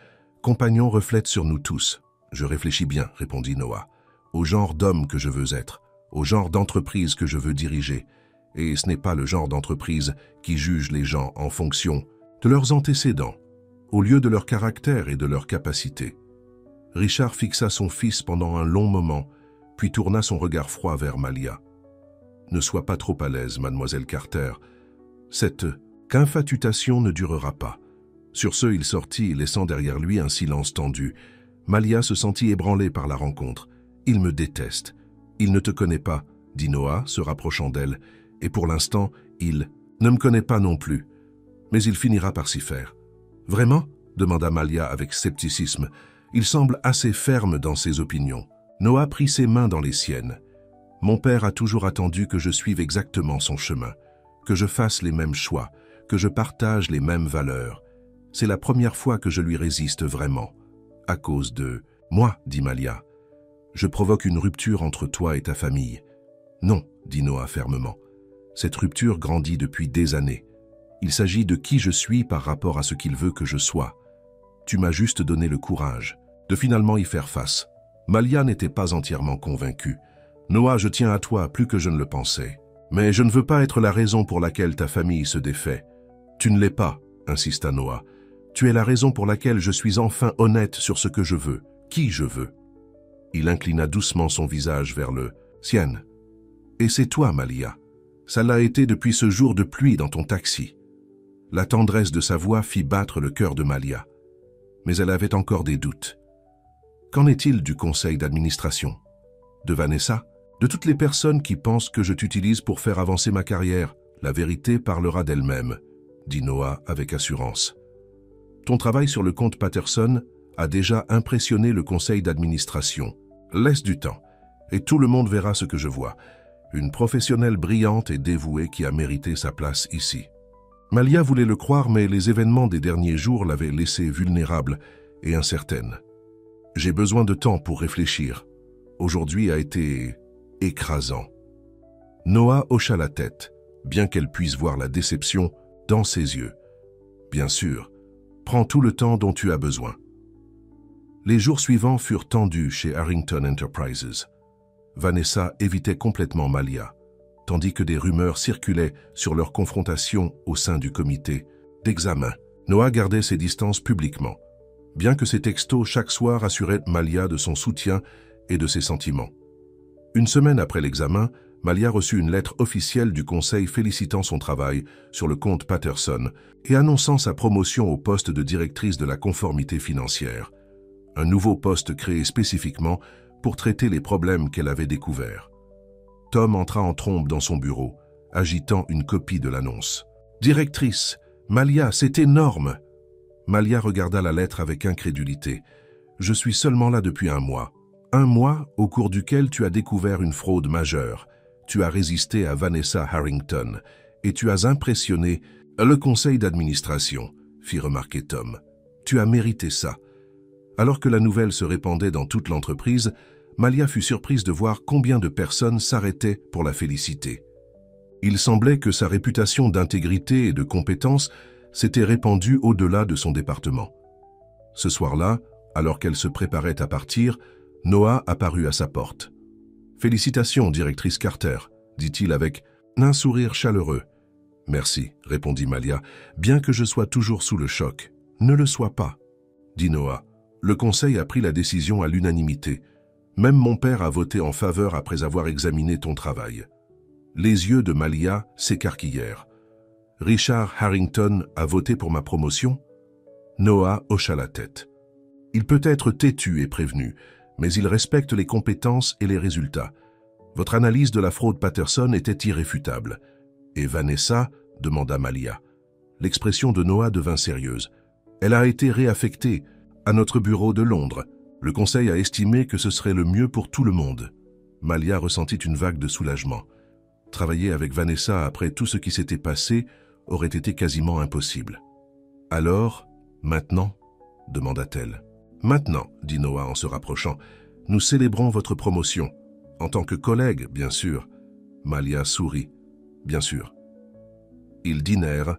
compagnon reflète sur nous tous. Je réfléchis bien, répondit Noah, au genre d'homme que je veux être, au genre d'entreprise que je veux diriger. Et ce n'est pas le genre d'entreprise qui juge les gens en fonction de leurs antécédents, au lieu de leur caractère et de leur capacité. Richard fixa son fils pendant un long moment, puis tourna son regard froid vers Malia. « Ne sois pas trop à l'aise, mademoiselle Carter. Cette infatuation ne durera pas. » Sur ce, il sortit, laissant derrière lui un silence tendu. Malia se sentit ébranlée par la rencontre. « Il me déteste. Il ne te connaît pas, » dit Noah, se rapprochant d'elle. « Et pour l'instant, il ne me connaît pas non plus. Mais il finira par s'y faire. »« Vraiment ?» demanda Malia avec scepticisme. Il semble assez ferme dans ses opinions. Noah prit ses mains dans les siennes. « Mon père a toujours attendu que je suive exactement son chemin, que je fasse les mêmes choix, que je partage les mêmes valeurs. C'est la première fois que je lui résiste vraiment. À cause de moi, dit Malia. Je provoque une rupture entre toi et ta famille. Non, dit Noah fermement. Cette rupture grandit depuis des années. Il s'agit de qui je suis par rapport à ce qu'il veut que je sois. Tu m'as juste donné le courage de finalement y faire face. Malia n'était pas entièrement convaincue. Noah, je tiens à toi plus que je ne le pensais. Mais je ne veux pas être la raison pour laquelle ta famille se défait. Tu ne l'es pas, insista Noah. Tu es la raison pour laquelle je suis enfin honnête sur ce que je veux, qui je veux. Il inclina doucement son visage vers le sien. Et c'est toi, Malia. Ça l'a été depuis ce jour de pluie dans ton taxi. La tendresse de sa voix fit battre le cœur de Malia. Mais elle avait encore des doutes. Qu'en est-il du conseil d'administration? De Vanessa? De toutes les personnes qui pensent que je t'utilise pour faire avancer ma carrière? La vérité parlera d'elle-même, dit Noah avec assurance. Ton travail sur le compte Patterson a déjà impressionné le conseil d'administration. Laisse du temps, et tout le monde verra ce que je vois. Une professionnelle brillante et dévouée qui a mérité sa place ici. Malia voulait le croire, mais les événements des derniers jours l'avaient laissée vulnérable et incertaine. J'ai besoin de temps pour réfléchir. Aujourd'hui a été écrasant. Noah hocha la tête, bien qu'elle puisse voir la déception dans ses yeux. Bien sûr, prends tout le temps dont tu as besoin. Les jours suivants furent tendus chez Harrington Enterprises. Vanessa évitait complètement Malia, tandis que des rumeurs circulaient sur leur confrontation au sein du comité d'examen. Noah gardait ses distances publiquement, bien que ses textos chaque soir assuraient Malia de son soutien et de ses sentiments. Une semaine après l'examen, Malia reçut une lettre officielle du conseil félicitant son travail sur le compte Patterson et annonçant sa promotion au poste de directrice de la conformité financière, un nouveau poste créé spécifiquement pour traiter les problèmes qu'elle avait découverts. Tom entra en trombe dans son bureau, agitant une copie de l'annonce. « Directrice, Malia, c'est énorme !» Malia regarda la lettre avec incrédulité. « Je suis seulement là depuis un mois. Un mois au cours duquel tu as découvert une fraude majeure. Tu as résisté à Vanessa Harrington et tu as impressionné le conseil d'administration, fit remarquer Tom. Tu as mérité ça. » Alors que la nouvelle se répandait dans toute l'entreprise, Malia fut surprise de voir combien de personnes s'arrêtaient pour la féliciter. Il semblait que sa réputation d'intégrité et de compétence s'était répandue au-delà de son département. Ce soir-là, alors qu'elle se préparait à partir, Noah apparut à sa porte. « Félicitations, directrice Carter », dit-il avec un sourire chaleureux. « Merci, répondit Malia, bien que je sois toujours sous le choc. Ne le sois pas, dit Noah. Le conseil a pris la décision à l'unanimité. Même mon père a voté en faveur après avoir examiné ton travail. Les yeux de Malia s'écarquillèrent. Richard Harrington a voté pour ma promotion? Noah hocha la tête. Il peut être têtu et prévenu, mais il respecte les compétences et les résultats. Votre analyse de la fraude Patterson était irréfutable. Et Vanessa? Demanda Malia. L'expression de Noah devint sérieuse. Elle a été réaffectée à notre bureau de Londres. Le conseil a estimé que ce serait le mieux pour tout le monde. Malia ressentit une vague de soulagement. Travailler avec Vanessa après tout ce qui s'était passé aurait été quasiment impossible. Alors, maintenant? Demanda-t-elle. Maintenant, dit Noah en se rapprochant, nous célébrons votre promotion. En tant que collègue, bien sûr. Malia sourit. Bien sûr. Ils dînèrent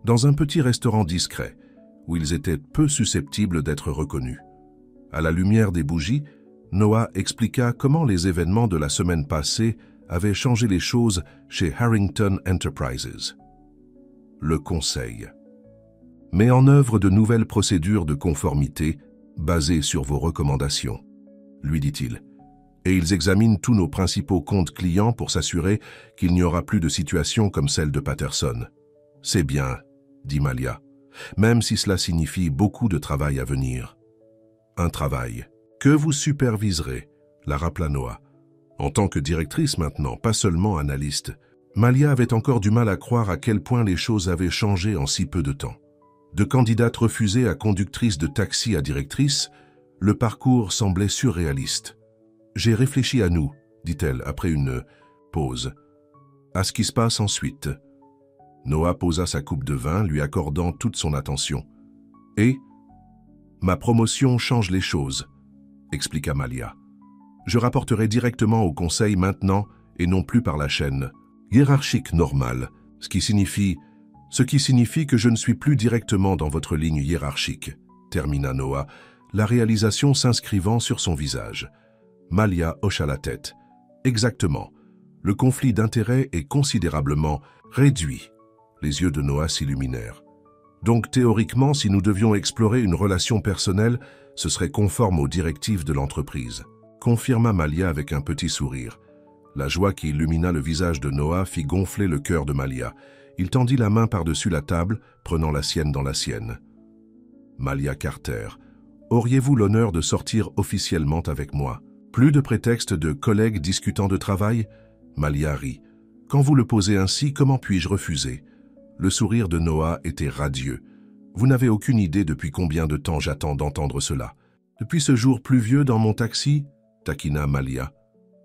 dans un petit restaurant discret, où ils étaient peu susceptibles d'être reconnus. À la lumière des bougies, Noah expliqua comment les événements de la semaine passée avaient changé les choses chez Harrington Enterprises. Le conseil met en œuvre de nouvelles procédures de conformité basées sur vos recommandations, lui dit-il. Et ils examinent tous nos principaux comptes clients pour s'assurer qu'il n'y aura plus de situations comme celle de Patterson. C'est bien, dit Malia, même si cela signifie beaucoup de travail à venir. Un travail que vous superviserez, la rappela Noah. En tant que directrice maintenant, pas seulement analyste, Malia avait encore du mal à croire à quel point les choses avaient changé en si peu de temps. De candidate refusée à conductrice de taxi à directrice, le parcours semblait surréaliste. « J'ai réfléchi à nous, dit-elle après une pause, à ce qui se passe ensuite. » Noah posa sa coupe de vin, lui accordant toute son attention. « Et ma promotion change les choses, » expliqua Malia. « Je rapporterai directement au conseil maintenant et non plus par la chaîne hiérarchique normale, ce qui signifie que je ne suis plus directement dans votre ligne hiérarchique, » termina Noah, la réalisation s'inscrivant sur son visage. Malia hocha la tête. Exactement. Le conflit d'intérêts est considérablement réduit. Les yeux de Noah s'illuminèrent. Donc théoriquement, si nous devions explorer une relation personnelle, ce serait conforme aux directives de l'entreprise, confirma Malia avec un petit sourire. La joie qui illumina le visage de Noah fit gonfler le cœur de Malia. Il tendit la main par-dessus la table, prenant la sienne dans la sienne. Malia Carter, auriez-vous l'honneur de sortir officiellement avec moi? Plus de prétexte de collègues discutant de travail? Malia rit. Quand vous le posez ainsi, comment puis-je refuser? Le sourire de Noah était radieux. Vous n'avez aucune idée depuis combien de temps j'attends d'entendre cela. Depuis ce jour pluvieux dans mon taxi? Taquina Malia.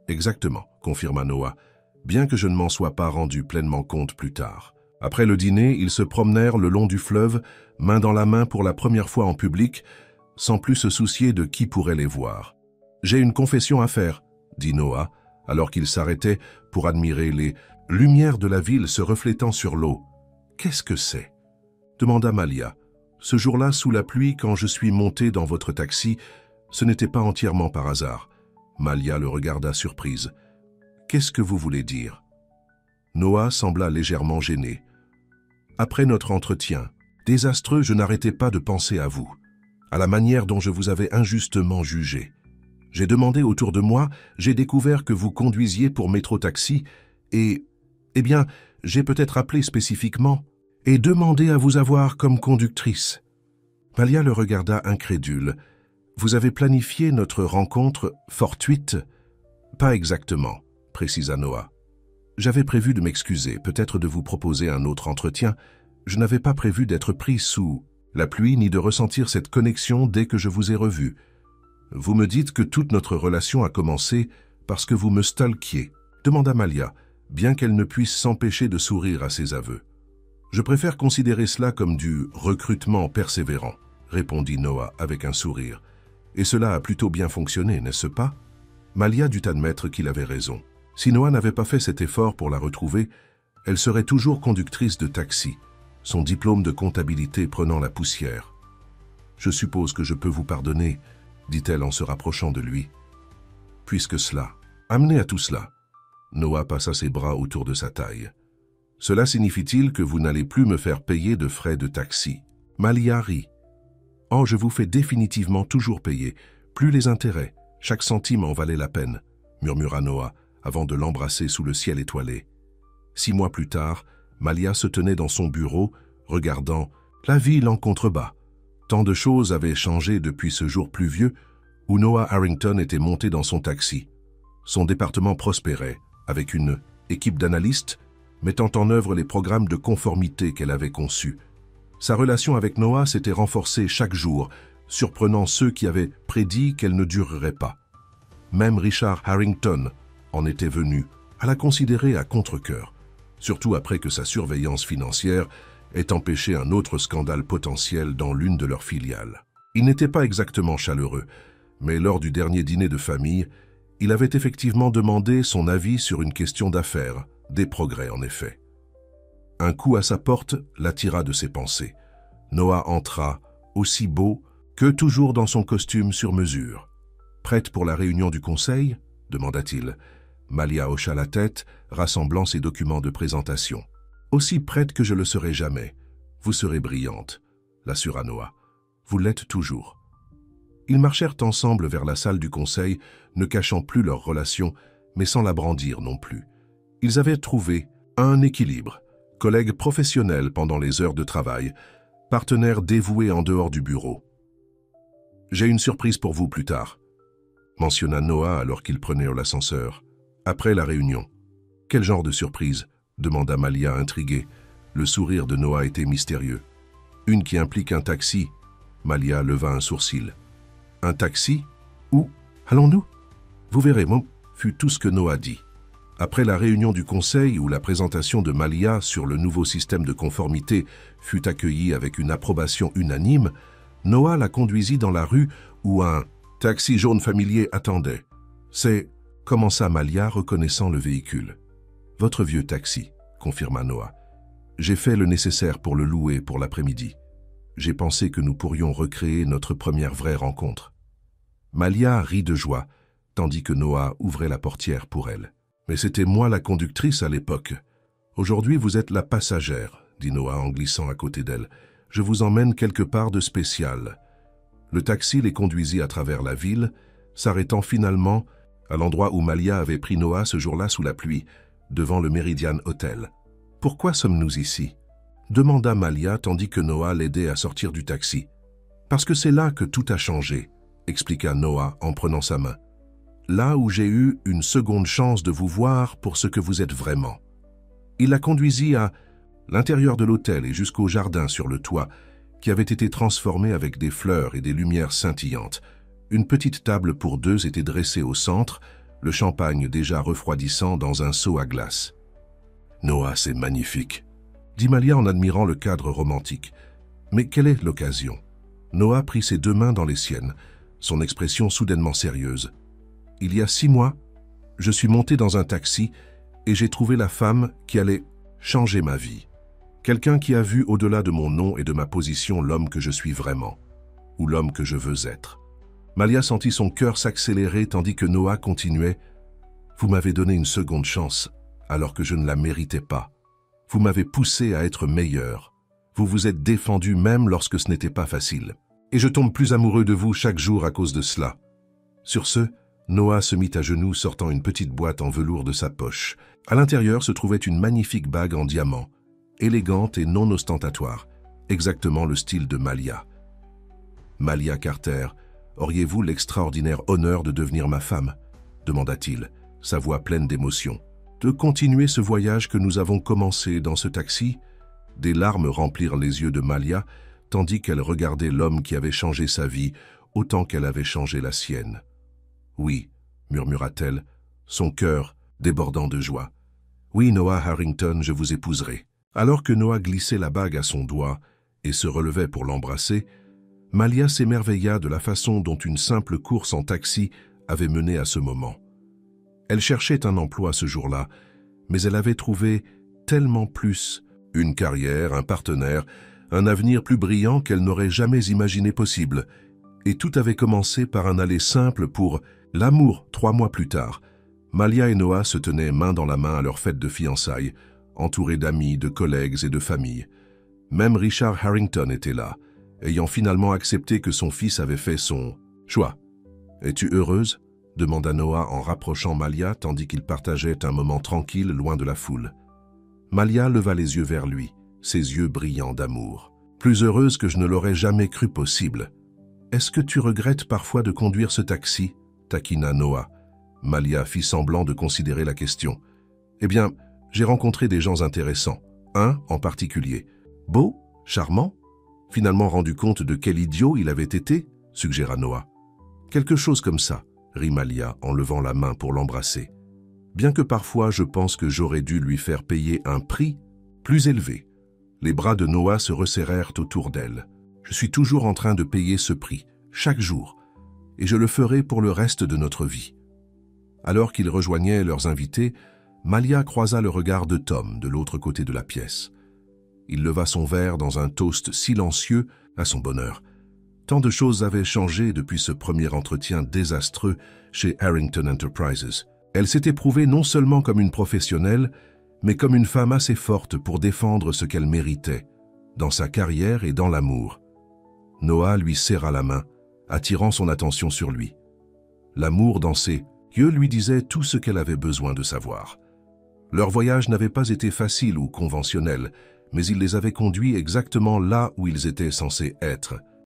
Exactement, confirma Noah, bien que je ne m'en sois pas rendu pleinement compte plus tard. Après le dîner, ils se promenèrent le long du fleuve, main dans la main pour la première fois en public, sans plus se soucier de qui pourrait les voir. « J'ai une confession à faire, » dit Noah, alors qu'il s'arrêtait pour admirer les lumières de la ville se reflétant sur l'eau. « Qu'est-ce que c'est ?» demanda Malia. « Ce jour-là, sous la pluie, quand je suis monté dans votre taxi, ce n'était pas entièrement par hasard. » Malia le regarda surprise. « Qu'est-ce que vous voulez dire ?» Noah sembla légèrement gêné. « Après notre entretien, désastreux, je n'arrêtais pas de penser à vous, à la manière dont je vous avais injustement jugé. J'ai demandé autour de moi, j'ai découvert que vous conduisiez pour Métro Taxi et, eh bien, j'ai peut-être appelé spécifiquement et demandé à vous avoir comme conductrice. » Malia le regarda incrédule. « Vous avez planifié notre rencontre fortuite ?»« Pas exactement, » précisa Noah. « J'avais prévu de m'excuser, peut-être de vous proposer un autre entretien. Je n'avais pas prévu d'être pris sous la pluie ni de ressentir cette connexion dès que je vous ai revu. Vous me dites que toute notre relation a commencé parce que vous me stalkiez, demanda Malia, bien qu'elle ne puisse s'empêcher de sourire à ses aveux. Je préfère considérer cela comme du recrutement persévérant, répondit Noah avec un sourire. Et cela a plutôt bien fonctionné, n'est-ce pas? Malia dut admettre qu'il avait raison. Si Noah n'avait pas fait cet effort pour la retrouver, elle serait toujours conductrice de taxi, son diplôme de comptabilité prenant la poussière. Je suppose que je peux vous pardonner, dit-elle en se rapprochant de lui. Puisque cela, amené à tout cela, Noah passa ses bras autour de sa taille. Cela signifie-t-il que vous n'allez plus me faire payer de frais de taxi? Malia rit. Oh, je vous fais définitivement toujours payer, plus les intérêts, chaque centime en valait la peine, murmura Noah, avant de l'embrasser sous le ciel étoilé. 6 mois plus tard, Malia se tenait dans son bureau, regardant la ville en contrebas. Tant de choses avaient changé depuis ce jour pluvieux où Noah Harrington était monté dans son taxi. Son département prospérait, avec une équipe d'analystes mettant en œuvre les programmes de conformité qu'elle avait conçus. Sa relation avec Noah s'était renforcée chaque jour, surprenant ceux qui avaient prédit qu'elle ne durerait pas. Même Richard Harrington en était venu à la considérer à contre-cœur, surtout après que sa surveillance financière ait empêché un autre scandale potentiel dans l'une de leurs filiales. Il n'était pas exactement chaleureux, mais lors du dernier dîner de famille, il avait effectivement demandé son avis sur une question d'affaires, des progrès en effet. Un coup à sa porte l'attira de ses pensées. Noah entra, aussi beau que toujours dans son costume sur mesure. « Prête pour la réunion du conseil ?» demanda-t-il. Malia hocha la tête, rassemblant ses documents de présentation. « Aussi prête que je le serai jamais. Vous serez brillante, » l'assura Noah. « Vous l'êtes toujours. » Ils marchèrent ensemble vers la salle du conseil, ne cachant plus leur relation, mais sans la brandir non plus. Ils avaient trouvé un équilibre, collègues professionnels pendant les heures de travail, partenaires dévoués en dehors du bureau. « J'ai une surprise pour vous plus tard », mentionna Noah alors qu'ils prenaient l'ascenseur. Après la réunion. « Quel genre de surprise ?» demanda Malia intriguée. Le sourire de Noah était mystérieux. « Une qui implique un taxi. » Malia leva un sourcil. « Un taxi? Où? Allons-nous ?» « Vous verrez, fut tout ce que Noah dit. Après la réunion du conseil où la présentation de Malia sur le nouveau système de conformité fut accueillie avec une approbation unanime, Noah la conduisit dans la rue où un taxi jaune familier attendait. « C'est... » commença Malia, reconnaissant le véhicule. « Votre vieux taxi, » confirma Noah. « J'ai fait le nécessaire pour le louer pour l'après-midi. J'ai pensé que nous pourrions recréer notre première vraie rencontre. » Malia rit de joie, tandis que Noah ouvrait la portière pour elle. « Mais c'était moi la conductrice à l'époque. Aujourd'hui, vous êtes la passagère, » dit Noah en glissant à côté d'elle. « Je vous emmène quelque part de spécial. » Le taxi les conduisit à travers la ville, s'arrêtant finalement à l'endroit où Malia avait pris Noah ce jour-là sous la pluie, devant le Meridian Hotel. « Pourquoi sommes-nous ici ?» demanda Malia tandis que Noah l'aidait à sortir du taxi. « Parce que c'est là que tout a changé, » expliqua Noah en prenant sa main. « Là où j'ai eu une seconde chance de vous voir pour ce que vous êtes vraiment. » Il la conduisit à l'intérieur de l'hôtel et jusqu'au jardin sur le toit, qui avait été transformé avec des fleurs et des lumières scintillantes. Une petite table pour deux était dressée au centre, le champagne déjà refroidissant dans un seau à glace. « Noah, c'est magnifique !» dit Malia en admirant le cadre romantique. « Mais quelle est l'occasion ?» Noah prit ses 2 mains dans les siennes, son expression soudainement sérieuse. « Il y a 6 mois, je suis monté dans un taxi et j'ai trouvé la femme qui allait changer ma vie. Quelqu'un qui a vu au-delà de mon nom et de ma position l'homme que je suis vraiment, ou l'homme que je veux être. » Malia sentit son cœur s'accélérer tandis que Noah continuait. « Vous m'avez donné une seconde chance, alors que je ne la méritais pas. Vous m'avez poussé à être meilleur. Vous vous êtes défendu même lorsque ce n'était pas facile. Et je tombe plus amoureux de vous chaque jour à cause de cela. » Sur ce, Noah se mit à genoux sortant une petite boîte en velours de sa poche. À l'intérieur se trouvait une magnifique bague en diamant, élégante et non ostentatoire, exactement le style de Malia. « Malia Carter, auriez-vous l'extraordinaire honneur de devenir ma femme ?» demanda-t-il, sa voix pleine d'émotion. « De continuer ce voyage que nous avons commencé dans ce taxi ?» Des larmes remplirent les yeux de Malia, tandis qu'elle regardait l'homme qui avait changé sa vie autant qu'elle avait changé la sienne. « Oui, » murmura-t-elle, son cœur débordant de joie. « Oui, Noah Harrington, je vous épouserai. » Alors que Noah glissait la bague à son doigt et se relevait pour l'embrasser, Malia s'émerveilla de la façon dont une simple course en taxi avait mené à ce moment. Elle cherchait un emploi ce jour-là, mais elle avait trouvé tellement plus, une carrière, un partenaire, un avenir plus brillant qu'elle n'aurait jamais imaginé possible. Et tout avait commencé par un aller simple pour l'amour 3 mois plus tard. Malia et Noah se tenaient main dans la main à leur fête de fiançailles, entouré d'amis, de collègues et de familles. Même Richard Harrington était là, ayant finalement accepté que son fils avait fait son choix. « Es-tu heureuse ?» demanda Noah en rapprochant Malia tandis qu'ils partageaient un moment tranquille loin de la foule. Malia leva les yeux vers lui, ses yeux brillants d'amour. « Plus heureuse que je ne l'aurais jamais cru possible. Est-ce que tu regrettes parfois de conduire ce taxi ?» taquina Noah. Malia fit semblant de considérer la question. « Eh bien, j'ai rencontré des gens intéressants, un en particulier. Beau, charmant, finalement rendu compte de quel idiot il avait été ?» suggéra Noah. « Quelque chose comme ça, » rit Malia en levant la main pour l'embrasser. Bien que parfois je pense que j'aurais dû lui faire payer un prix plus élevé. Les bras de Noah se resserrèrent autour d'elle. « Je suis toujours en train de payer ce prix, chaque jour, et je le ferai pour le reste de notre vie. » Alors qu'ils rejoignaient leurs invités, Malia croisa le regard de Tom de l'autre côté de la pièce. Il leva son verre dans un toast silencieux à son bonheur. Tant de choses avaient changé depuis ce premier entretien désastreux chez Harrington Enterprises. Elle s'était prouvée non seulement comme une professionnelle, mais comme une femme assez forte pour défendre ce qu'elle méritait, dans sa carrière et dans l'amour. Noah lui serra la main, attirant son attention sur lui. L'amour dans ses yeux lui disait tout ce qu'elle avait besoin de savoir. Leur voyage n'avait pas été facile ou conventionnel, mais il les avait conduits exactement là où ils étaient censés être,